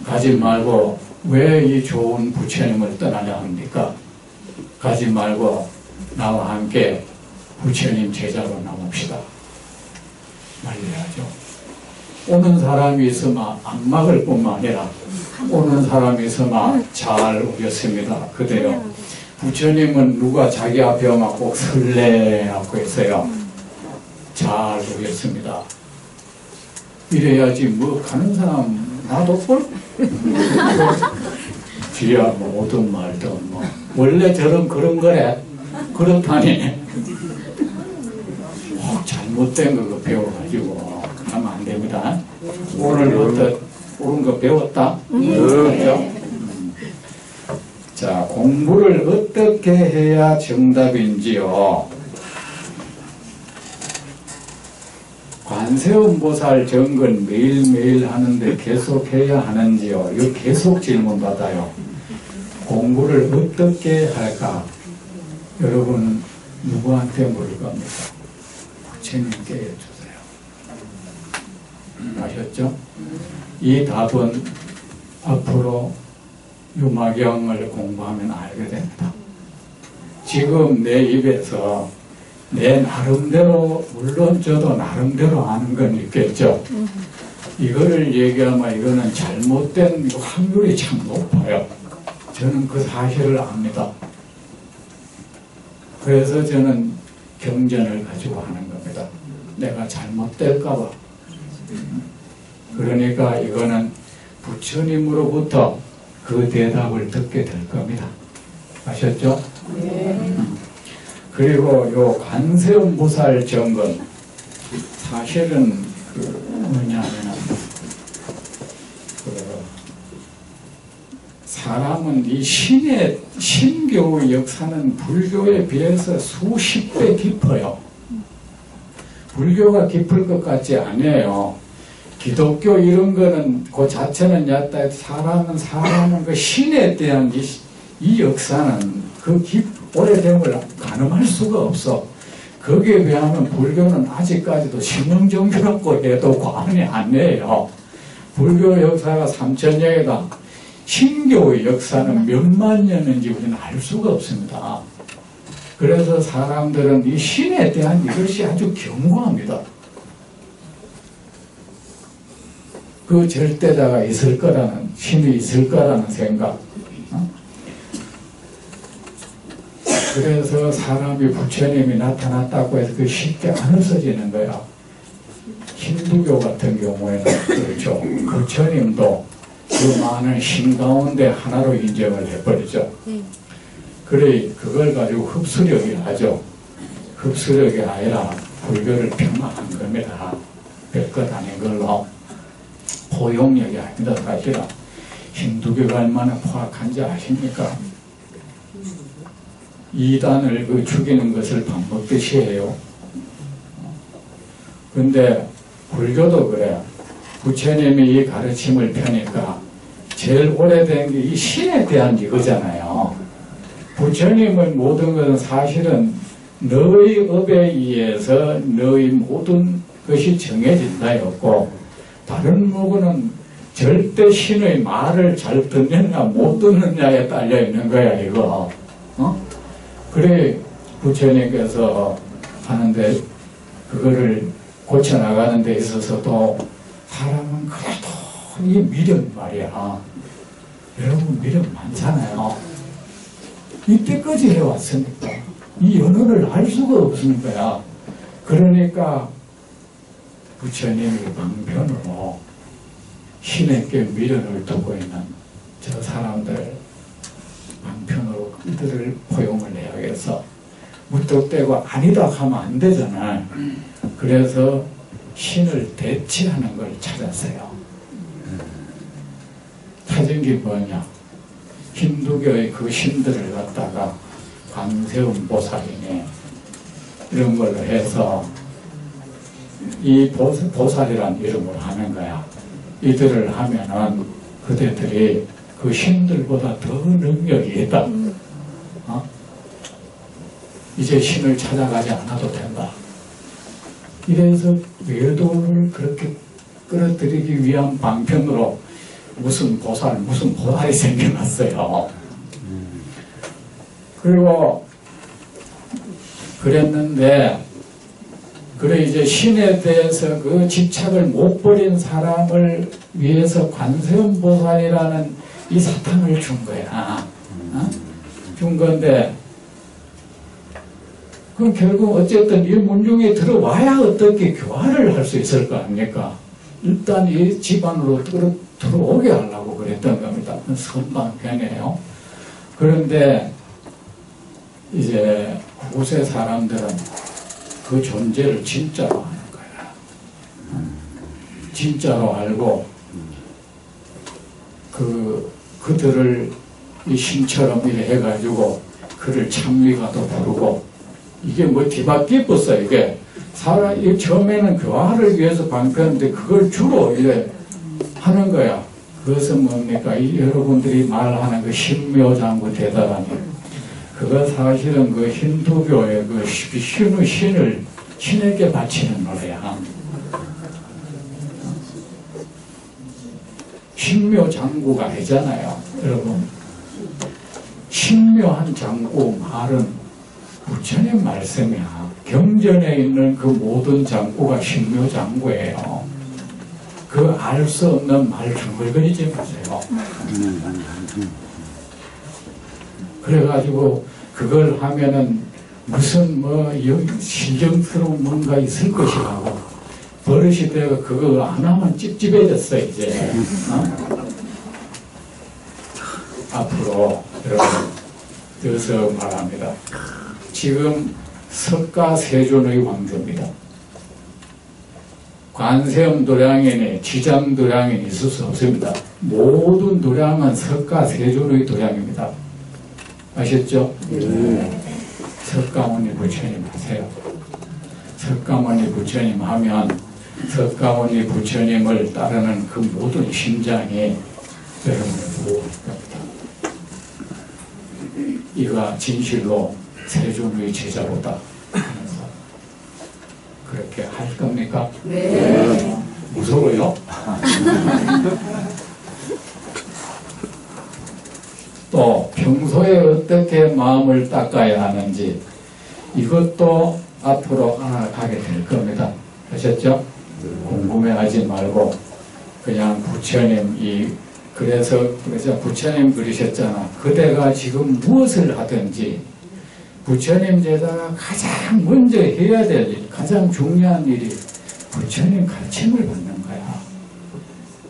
가지 말고 왜 이 좋은 부처님을 떠나려 합니까? 가지 말고 나와 함께 부처님 제자로 남읍시다. 말려야죠. 오는 사람이 있으면 안 막을 뿐만 아니라 오는 사람이 있으면 잘 오겠습니다. 그대로. 부처님은 누가 자기 앞에 오면 꼭 설레하고 있어요. 잘 오겠습니다. 이래야지 뭐 가는 사람 나도 볼? 뒤야 뭐 오든 말든 뭐 원래 저런 그런 거래. 그렇다니 잘못된 거 배워가지고 하면 안 됩니다. 오늘 옳은 거 배웠다? 그렇죠? 자, 공부를 어떻게 해야 정답인지요. 관세음보살 정근 매일매일 하는데 계속 해야 하는지요. 이거 계속 질문 받아요. 공부를 어떻게 할까? 여러분 누구한테 물을 겁니까? 부처님께 해주세요. 아셨죠? 이 답은 앞으로 유마경을 공부하면 알게 됩니다. 지금 내 입에서 내 나름대로, 물론 저도 나름대로 아는 건 있겠죠. 이거를 얘기하면 이거는 잘못된 확률이 참 높아요. 저는 그 사실을 압니다. 그래서 저는 경전을 가지고 하는 겁니다. 내가 잘못될까봐. 그러니까 이거는 부처님으로부터 그 대답을 듣게 될 겁니다. 아셨죠? 네. 그리고 요 관세음보살 정근 사실은 뭐냐면 사람은 이 신교의 역사는 불교에 비해서 수십 배 깊어요. 불교가 깊을 것 같지 않아요. 기독교 이런 거는 그 자체는 얕다. 사람은 그 신에 대한 이 역사는 그 오래됨을 가늠할 수가 없어. 거기에 비하면 불교는 아직까지도 신흥종교라고 해도 과언이 아니에요. 불교 역사가 3000년이다. 신교의 역사는 몇만 년인지 우리는 알 수가 없습니다. 그래서 사람들은 이 신에 대한 이것이 아주 견고합니다. 그 절대자가 있을 거라는, 신이 있을 거라는 생각. 그래서 사람이 부처님이 나타났다고 해서 그 쉽게 안 없어지는 거야. 힌두교 같은 경우에는 그렇죠. 부처님도 그 많은 신 가운데 하나로 인정을 해버리죠. 그래 그걸 가지고 흡수력이 하죠. 흡수력이 아니라 불교를 폄하한 겁니다. 별것 아닌 걸로. 포용력이 아니다. 사실은 힌두교가 얼마나 포악한지 아십니까? 이단을 죽이는 것을 밥 먹듯이 해요. 근데 불교도 그래. 부처님이 이 가르침을 펴니까 제일 오래된 게 이 신에 대한 이거잖아요. 부처님의 모든 것은 사실은 너의 업에 의해서 너의 모든 것이 정해진다였고, 다른 부분은 절대 신의 말을 잘 듣느냐 못 듣느냐에 딸려 있는 거야, 이거. 그래 부처님께서 하는데, 그거를 고쳐나가는 데 있어서도 사람은 그래도 이 미련 말이야. 여러분 미련 많잖아요. 이때까지 해왔으니까 이 연호를 알 수가 없는 거야. 그러니까 부처님이 방편으로 신에게 미련을 두고 있는 저 사람들 방편으로 그들을 포용을 해야겠어. 무턱대고 아니다 하면 안 되잖아. 그래서 신을 대치하는 걸 찾았어요. 찾은 게 뭐냐? 힌두교의 그 신들을 갖다가 관세음 보살이니 이런 걸로 해서 이 보살이란 이름을 하는 거야. 이들을 하면은 그대들이 그 신들보다 더 능력이 있다. 이제 신을 찾아가지 않아도 된다. 이래서 외도를 그렇게 끌어들이기 위한 방편으로 무슨 보살이 생겨났어요. 그리고 그랬는데, 그래 이제 신에 대해서 그 집착을 못 버린 사람을 위해서 관세음 보살이라는 이 사탕을 준 거야. 준 건데, 그럼 결국 어쨌든 이 문중에 들어와야 어떻게 교화를 할 수 있을 거 아닙니까? 일단 이 집안으로 들어오게 하려고 그랬던 겁니다. 선방편이에요. 그런데 이제 후세 사람들은 그 존재를 진짜로 하는 거야. 진짜로 알고 그들을 이 신처럼 이래 해가지고 그를 참위가도 부르고, 이게 뭐 뒤바뀌었어. 이게 사람 처음에는 교화를 위해서 방편인데 그걸 주로 이래 하는 거야. 그것은 뭡니까? 여러분들이 말하는 그 신묘장구 대단하니, 그거 사실은 그 힌두교의 그 신을 신에게 바치는 노래야. 신묘장구가 아니잖아요, 여러분. 신묘한 장구 말은 부처님 말씀이야. 경전에 있는 그 모든 장구가 신묘장구예요. 그 알 수 없는 말 중글거리지 마세요. 그래가지고 그걸 하면은 무슨 뭐 신경스러운 뭔가 있을 것이라고 버릇이 되고 그거 안 하면 찝찝해졌어 이제. 앞으로 여러분 들어서 말합니다. 지금 석가세존의 왕조입니다. 관세음 도량이니 지장 도량이니 있을 수 없습니다. 모든 도량은 석가세존의 도량입니다. 아셨죠? 네. 석가모니 부처님 하세요. 석가모니 부처님 하면 석가모니 부처님을 따르는 그 모든 심장이 여러분을 보호할 겁니다. 이가 진실로 세존의 제자보다 하면서 그렇게 할 겁니까? 네. 무서워요? 또 평소에 어떻게 마음을 닦아야 하는지 이것도 앞으로 알아가게 될 겁니다. 아셨죠? 궁금해하지 말고 그냥 부처님이 그래서 부처님 그러셨잖아. 그대가 지금 무엇을 하든지 부처님 제자가 가장 먼저 해야 될 일, 가장 중요한 일이 부처님 가르침을 받는 거야.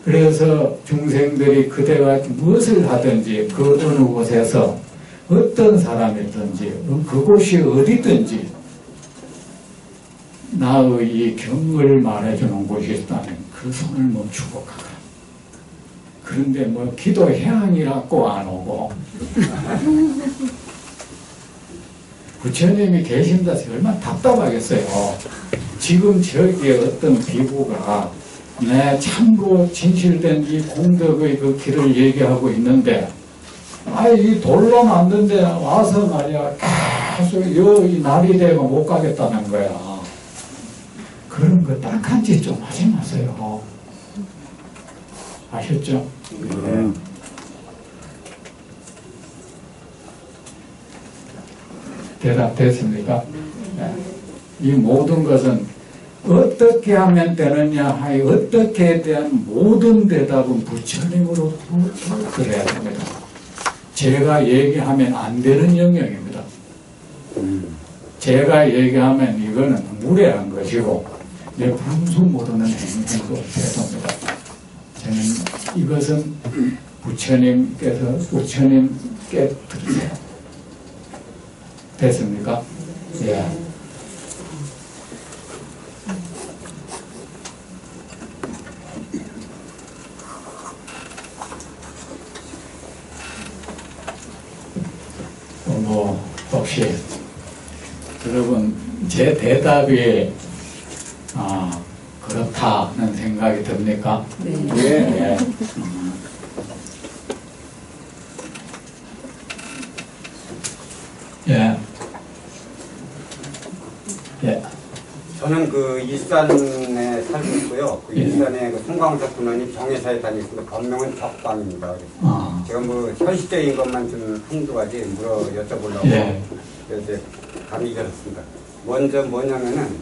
그래서 중생들이 그대가 무엇을 하든지 그 어느 곳에서 어떤 사람이든지 그곳이 어디든지 나의 이 경을 말해주는 곳이 있다면 그 손을 멈추고 가라. 그런데 뭐 기도 해양이라고 안 오고 부처님이 계신다 해서 얼마나 답답하겠어요. 지금 저기에 어떤 비구가 내 참으로 진실된 이 공덕의 그 길을 얘기하고 있는데, 이 돌로 만든 데 와서 말이야, 계속 이 날이 되고 못 가겠다는 거야. 그런 거 딱한 짓 좀 하지 마세요. 아셨죠? 네. 대답됐습니까? 네. 이 모든 것은 어떻게 하면 되느냐 하여 어떻게에 대한 모든 대답은 부처님으로 들어야 됩니다. 제가 얘기하면 안 되는 영역입니다. 제가 얘기하면 이거는 무례한 것이고 내 분수 모르는 행동도 되습니다. 저는 이것은 부처님께 들으세요. 됐습니까? 예. 혹시 여러분 제 대답이 그렇다는 생각이 듭니까? 네. 예. 예. 예. 저는 그 일산에 살고 있고요. 그 일산에 그 송광석 군원이 정회사에 다니는데 법명은 적방입니다. 제가 뭐 현실적인 것만 좀 한두 가지 여쭤보려고 이제 감이 들었습니다. 먼저 뭐냐면은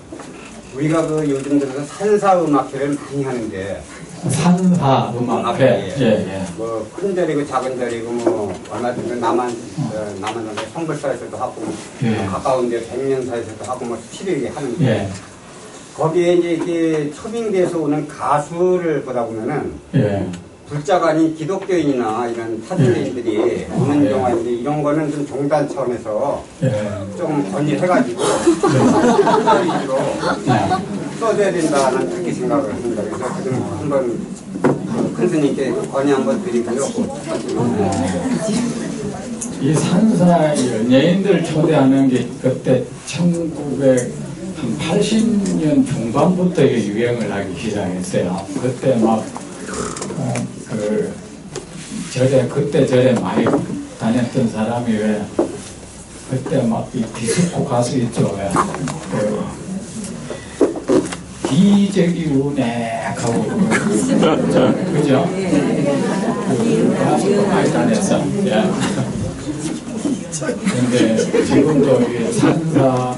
우리가 그 요즘 들어서 산사음악회를 많이 하는데 산사음악회 뭐 큰 절이고 작은 절이고 뭐 얼마 전에 남한에 성불사에서도 하고 가까운 데 백년사에서도 하고 뭐 수치르게 하는데 거기에 이제 이렇게 초빙돼서 오는 가수를 보다 보면은 불자가 아닌 기독교인이나 이런 타주인들이 오는 경우가 있는데 이런 거는 좀 종단 차원에서 좀 건의해가지고 위주로 써줘야 된다는 그렇게 생각을 합니다. 그래서 지금 한번 큰 스님께 건의 한번 드리고요. 이 산사 연예인들 초대하는 게 그때 1980년 중반부터 유행을 하기 시작했어요. 그때 막 그때 절에 많이 다녔던 사람이 왜 그때 막 이 디스코 가수 있죠. 왜 기적이 운행하고 그죠? 그 가수도 많이 다녔어. 근데 지금도 이 산사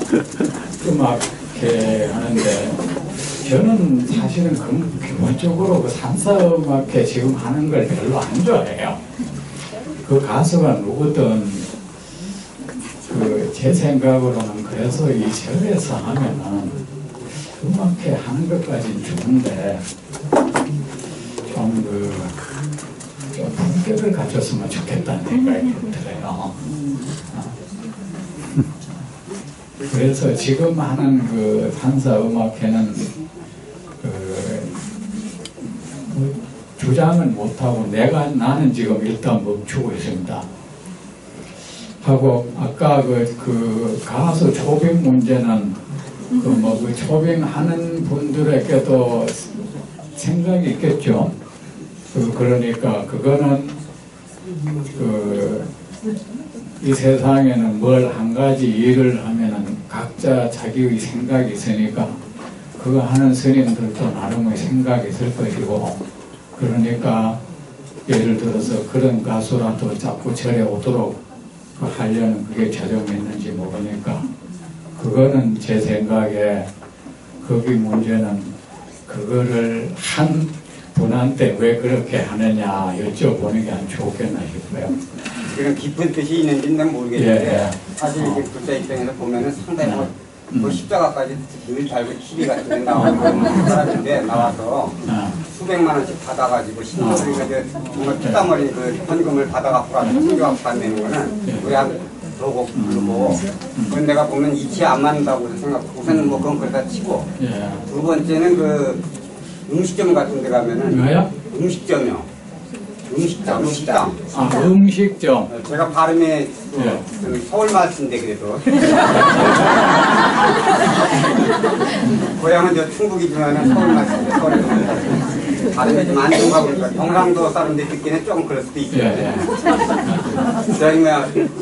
음악회 하는데 저는 사실은 기본적으로 그 산사음악회 지금 하는 걸 별로 안 좋아해요. 그 가수가 누구든 제 생각으로는 그래서 이 절에서 하면은 음악회 하는 것까지는 좋은데 좀 품격을 갖췄으면 좋겠다는 생각이 들어요. 그래서 지금 하는 그 산사음악회는 주장을 못하고 나는 지금 일단 멈추고 있습니다. 하고 아까 그 가수 초빙 문제는 그 초빙하는 분들에게도 생각이 있겠죠. 그러니까 그거는 이 세상에는 뭘 한 가지 일을 하면은 각자 자기의 생각이 있으니까 그거 하는 스님들도 나름의 생각이 있을 것이고, 그러니까 예를 들어서 그런 가수라도 자꾸 절에 오도록 하려는 그게 저점이 있는지 모르니까 그거는 제 생각에 거기 문제는 그거를 한 분한테 왜 그렇게 하느냐 여쭤보는 게 안 좋겠나 싶어요. 그런 깊은 뜻이 있는지는 모르겠는데 사실 이게 불자 입장에서 보면은 상당히 뭐 십자가까지 늘 달고 TV 같은 데 나오고 사람인데 나와서 수백만 원씩 받아가지고 신도들이 정말 피땀어린 그 현금을 받아갖고 가서 챙겨갖고 간다는 거는 우리 한 더고 부르고 그건 내가 보면 이치 안 맞는다고 생각하고 우선은 뭐 그건 그러다 치고 두 번째는 그 음식점 같은 데 가면은 음식점이요. 음식점. 아, 음식점. 제가 발음이 예. 좀 서울 말씀인데 그래도 고향은 저 충북이지만 서울 말씀인데 서울에 발음이 좀 안 좋은가 보니까 경상도 사람들이 듣기는 조금 그럴 수도 있어요. 예. 저희 뭐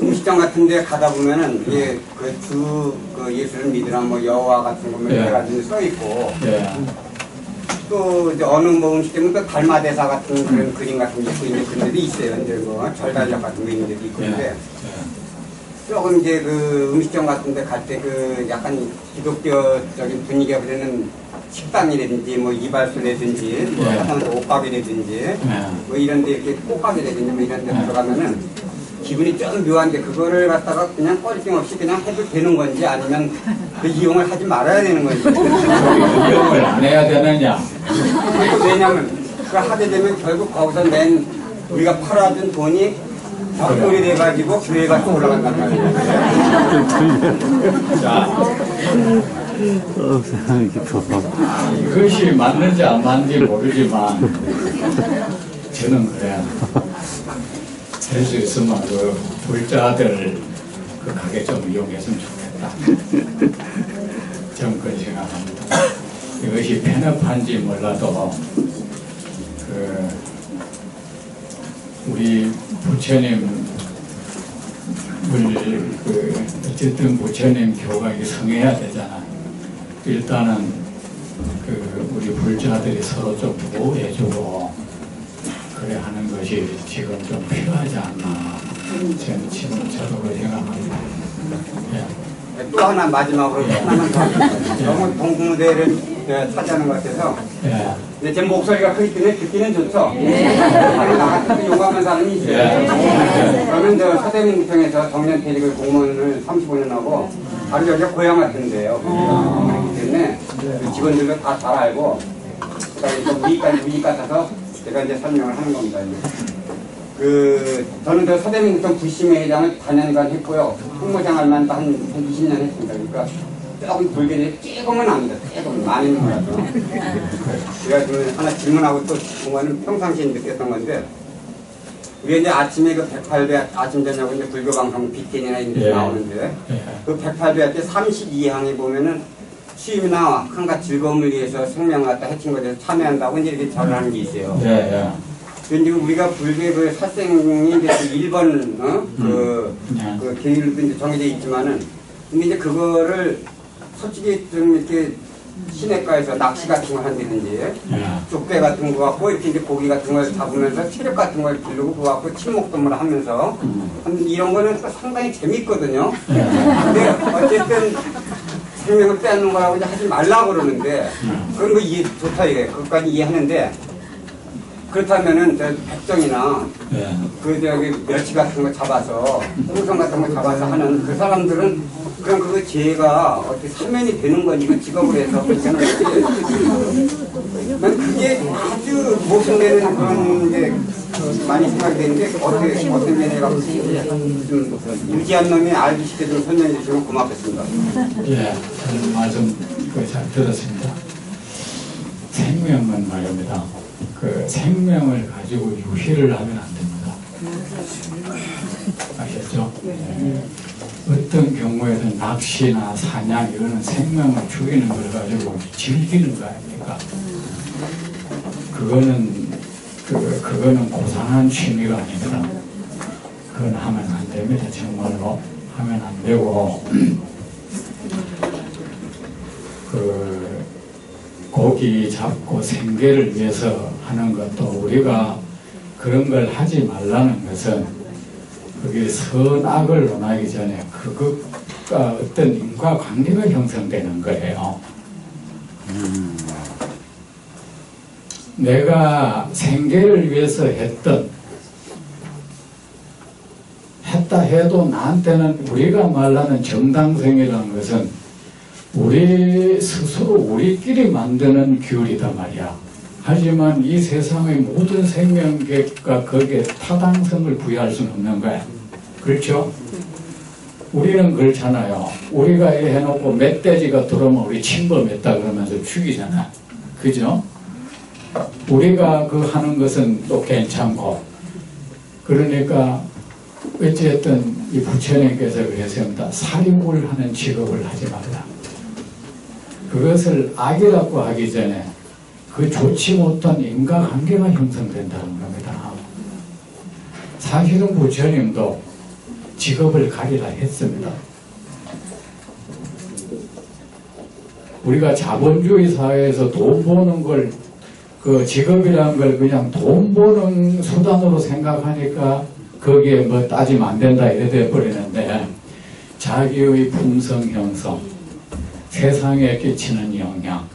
음식점 같은 데 가다 보면은 이게 그 예수를 믿으라 뭐 여호와 같은 거 예. 여러 가지 써 있고 예. 또 이제 어느 뭐 음식점은 또 달마대사 같은 그런 그림 같은 게 있고 이제 그런 데도 있어요. 이제 뭐 절달력 같은 거 있는 데도 있고 근데 조금 이제 그 음식점 같은 데 갈 때 그 약간 기독교적인 분위기가 그러는 식당이라든지 뭐 이발소라든지 뭐 옷가게라든지 뭐 이런 데 이렇게 꽃가게라든지 뭐 이런 데 들어가면은 기분이 좀 묘한데 그거를 갖다가 그냥 꺼리낌 없이 그냥 해도 되는 건지 아니면 그 이용을 하지 말아야 되는 건지 이용을 안 해야 되느냐? 왜냐면 그 하게 되면 결국 거기서 낸 우리가 팔아준 돈이 벽돌이 돼가지고 교회가 또 올라간단 말이에요. 자, 이것이 맞는지 안 맞는지 모르지만 저는 그래야 될 수 있으면 그 불자들 그 가게 좀 이용했으면 좋겠다. 저는 그런 생각합니다. 이것이 편협한지 몰라도 그 우리 부처님을 그 어쨌든 부처님 교가 성해야 되잖아. 일단은 그 우리 불자들이 서로 좀 보호해주고 그래 하는 것이 지금 좀 필요하지 않나. 저는 지금 저도 그렇게 생각합니다. 예. 또 하나 마지막으로 하나만 더 하겠습니다. 너무 동무대를 차지하는 것 같아서 예. 근데 제 목소리가 크기 때문에 듣기는 좋죠. 사람이 나 같은 용감한 사람이 있어요. 저는 저 서대문구청에서 정년퇴직을 공무원을 35년 하고 바로 여기가 고향 같은데요. 그렇기 때문에 그 직원들도 다 잘 알고 그다음에 우리 같아서 제가 이제 설명을 하는 겁니다. 저는 저 서대문구청 부심회장을 4년간 했고요. 홍보생활만 한 20년 했습니다. 그러니까 조금 불교에 조금은 압니다. 조금 많이는 몰라서. 제가 지금 하나 질문하고 또 그거는 평상시에 느꼈던 건데, 우리가 이제 아침에 그 108배 아침 저녁 이제 불교 방송 BTN이나 이런 데 나오는데, 그 108배 때 32항에 보면은 취임이나 한가 즐거움을 위해서 생명을 갖다 해친 것에 참여한다고 이제 이렇게 절을 하는 게 있어요. 근데 우리가 불교의 그 살생이 이제 1번, 그 계율도 이제 정해져 있지만은, 근데 이제 그거를 솔직히 좀 이렇게 시내가에서 낚시 같은 걸 한다든지, 족배 같은 거 갖고 이렇게 이제 고기 같은 걸 잡으면서 체력 같은 걸 기르고 그거 갖고 친목도모를 하면서, 이런 거는 또 상당히 재밌거든요. 근데 어쨌든 생명을 빼앗는 거라고 이제 하지 말라고 그러는데, 그런 거 이해 좋다 이게. 그것까지 이해하는데, 그렇다면은 저 백정이나 그 저기 멸치 같은 거 잡아서 홍성 같은 거 잡아서 하는 그 사람들은 그냥 그거 죄가 어떻게 사면이 되는 거니 그 직업을 해서 그렇게는 난 그게 아주 모순되는 그런 게 많이 생각이 되는데 어떤 면에가 좀 유지한 놈이 알기 쉽게 좀 설명해 주시면 고맙겠습니다. 예, 저는 말씀 잘 들었습니다. 생명은 말입니다. 그 생명을 가지고 유희를 하면 안 됩니다. 아셨죠? 네. 어떤 경우에는 낚시나 사냥 이거는 생명을 죽이는 걸 가지고 즐기는 거 아닙니까? 그거는 고상한 취미가 아닙니다. 그건 하면 안 됩니다. 정말로 하면 안 되고 고기 잡고 생계를 위해서 하는 것도 우리가 그런 걸 하지 말라는 것은 그게 선악을 논하기 전에 그것과 어떤 인과관계가 형성되는 거예요. 내가 생계를 위해서 했다 해도 나한테는 우리가 말하는 정당성이라는 것은 우리 스스로 우리끼리 만드는 규율이다 말이야. 하지만 이 세상의 모든 생명계가 거기에 타당성을 부여할 수는 없는 거야. 그렇죠? 우리는 그렇잖아요. 우리가 해놓고 멧돼지가 들어오면 우리 침범했다 그러면서 죽이잖아. 그죠? 우리가 그 하는 것은 또 괜찮고 그러니까 어쨌든 이 부처님께서 그랬습니다. 사육을 하는 직업을 하지 말라. 그것을 악이라고 하기 전에 그 좋지 못한 인과관계가 형성된다는 겁니다. 사실은 부처님도 직업을 가리라 했습니다. 우리가 자본주의 사회에서 돈 버는 걸, 그 직업이라는 걸 그냥 돈 버는 수단으로 생각하니까 거기에 뭐 따지면 안 된다 이래 돼버리는데, 자기의 품성 형성, 세상에 끼치는 영향,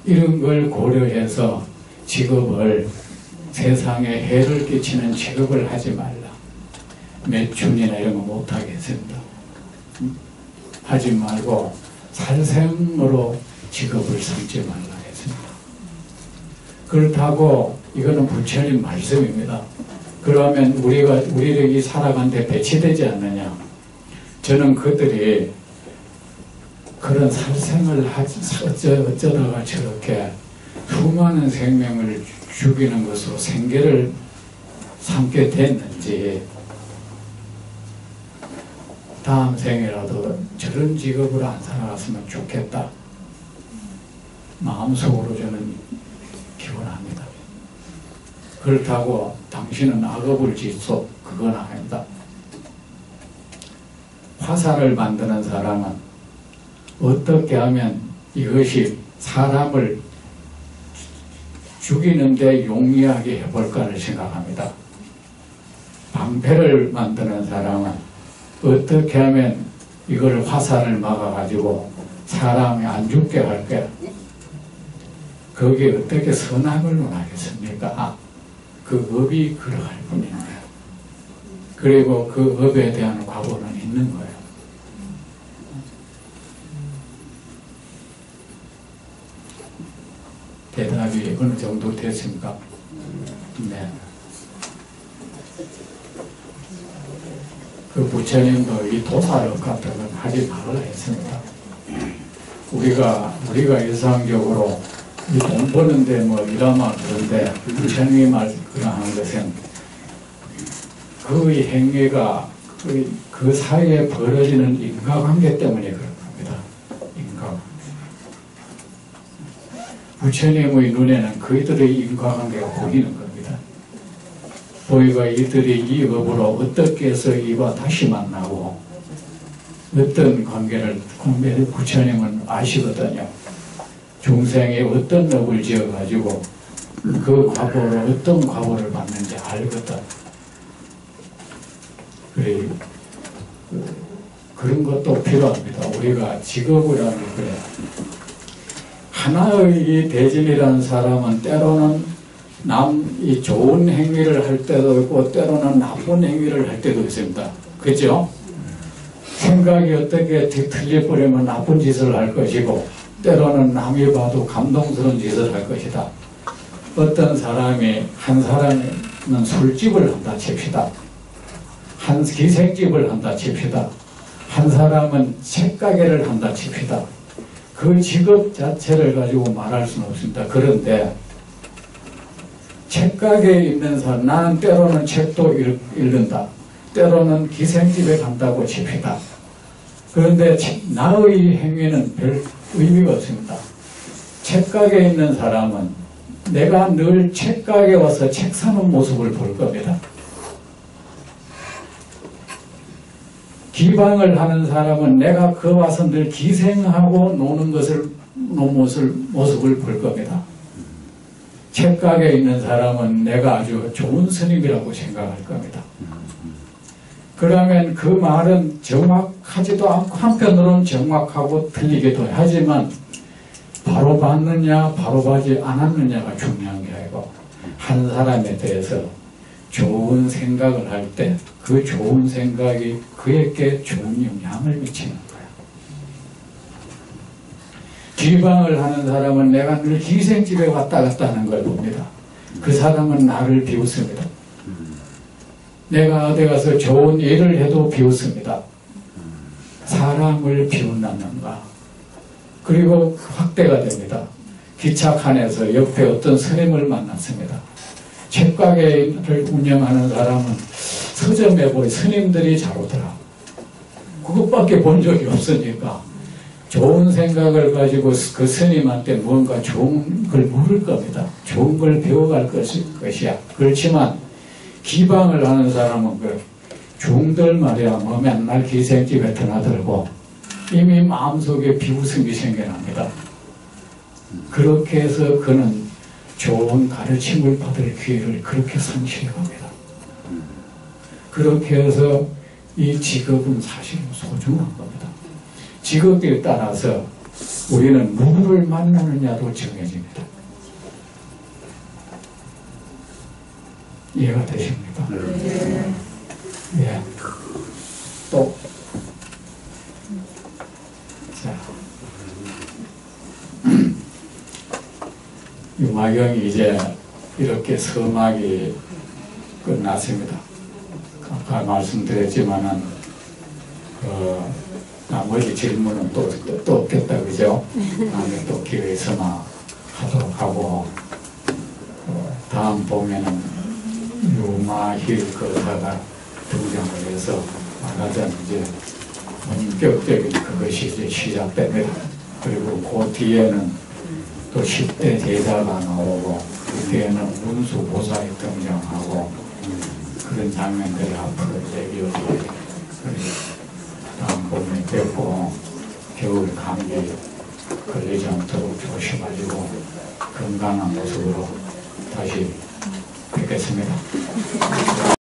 이런 걸 고려해서 직업을, 세상에 해를 끼치는 직업을 하지 말라. 매춘이나 이런 거 못하겠습니다. 하지 말고 살생으로 직업을 삼지 말라 했습니다. 그렇다고 이거는 부처님 말씀입니다. 그러면 우리를 살아가는데 배치되지 않느냐? 저는 그들이 그런 살생을 어쩌다가 저렇게 수많은 생명을 죽이는 것으로 생계를 삼게 됐는지, 다음 생이라도 저런 직업으로 안 살아갔으면 좋겠다, 마음속으로 저는 기원합니다. 그렇다고 당신은 악업을 짓소, 그건 아닙니다. 화살을 만드는 사람은 어떻게 하면 이것이 사람을 죽이는데 용이하게 해볼까를 생각합니다. 방패를 만드는 사람은 어떻게 하면 이걸 화살을 막아가지고 사람이 안 죽게 할까? 거기에 어떻게 선악을 논하겠습니까? 그 업이 그러할 뿐입니다. 그리고 그 업에 대한 과보는 있는 거예요. 대답이 어느 정도 됐습니까? 네. 그 부처님도 이 도사력 같은 건 하지 말라 했습니다. 우리가 일상적으로 이 돈 버는데 뭐 이러면 그런데 부처님이 말하는 것은 그 행위가 그 사이에 벌어지는 인과관계 때문에 그런 겁니다. 인과관계. 부처님의 눈에는 그들의 인과관계가 보이는 겁니다. 보이고 이들이 이 업으로 어떻게 해서 이와 다시 만나고 어떤 관계를 부처님은 아시거든요. 중생이 어떤 업을 지어가지고 그 과보로 어떤 과보를 받는지 알거든. 그래, 그런 것도 필요합니다. 우리가 직업이라는 게 그래. 하나의 이 대진이라는 사람은 때로는 이 좋은 행위를 할 때도 있고 때로는 나쁜 행위를 할 때도 있습니다. 그죠? 생각이 어떻게 틀려버리면 나쁜 짓을 할 것이고 때로는 남이 봐도 감동스러운 짓을 할 것이다. 어떤 사람이, 한 사람은 술집을 한다 칩시다. 한 기생집을 한다 칩시다. 한 사람은 책가게를 한다 칩시다. 그 직업 자체를 가지고 말할 수는 없습니다. 그런데 책가게에 있는 사람, 나는 때로는 책도 읽는다. 때로는 기생집에 간다고 칩시다. 그런데 나의 행위는 별 의미가 없습니다. 책가게에 있는 사람은 내가 늘 책가게에 와서 책 사는 모습을 볼 겁니다. 기방을 하는 사람은 내가 그 와서 늘 기생하고 노는 모습을 볼 겁니다. 책가게에 있는 사람은 내가 아주 좋은 스님이라고 생각할 겁니다. 그러면 그 말은 정확하지도 않고 한편으로는 정확하고 틀리기도 하지만 바로 받느냐 바로 받지 않았느냐가 중요한 게 아니고 한 사람에 대해서 좋은 생각을 할 때 그 좋은 생각이 그에게 좋은 영향을 미치는 거예요. 기방을 하는 사람은 내가 늘 기생집에 왔다 갔다 하는 걸 봅니다. 그 사람은 나를 비웃습니다. 내가 어디 가서 좋은 일을 해도 비웃습니다. 사람을 비웃는가. 그리고 확대가 됩니다. 기차칸에서 옆에 어떤 스님을 만났습니다. 책가게를 운영하는 사람은 서점에 보니 스님들이 잘 오더라. 그것밖에 본 적이 없으니까 좋은 생각을 가지고 그 스님한테 뭔가 좋은 걸 물을 겁니다. 좋은 걸 배워갈 것이야. 그렇지만 기방을 하는 사람은 그 중들 말이야 뭐 맨날 기생집에 드나들고 이미 마음속에 비웃음이 생겨납니다. 그렇게 해서 그는 좋은 가르침을 받을 기회를 그렇게 상실해갑니다. 그렇게 해서 이 직업은 사실 소중한 겁니다. 직업에 따라서 우리는 누구를 만나느냐도 정해집니다. 이해가 되십니까? 네. 예. 또, 자, 유마경이 이제 이렇게 서막이 끝났습니다. 아까 말씀드렸지만은, 나머지 질문은 또 없겠다, 그죠? 다음에 또 기회 있으나 하도록 하고, 다음 봄에는 유마힐 거사가 등장을 해서 말하자면 이제 본격적인 그것이 이제 시작됩니다. 그리고 그 뒤에는 또 10대 제자가 나오고 그 뒤에는 문수 보살이 등장하고 그런 장면들이 앞으로 이제 이어지게 다음 봄에 뵙고 겨울 감기 걸리지 않도록 조심하시고 건강한 모습으로 다시 뵙겠습니다.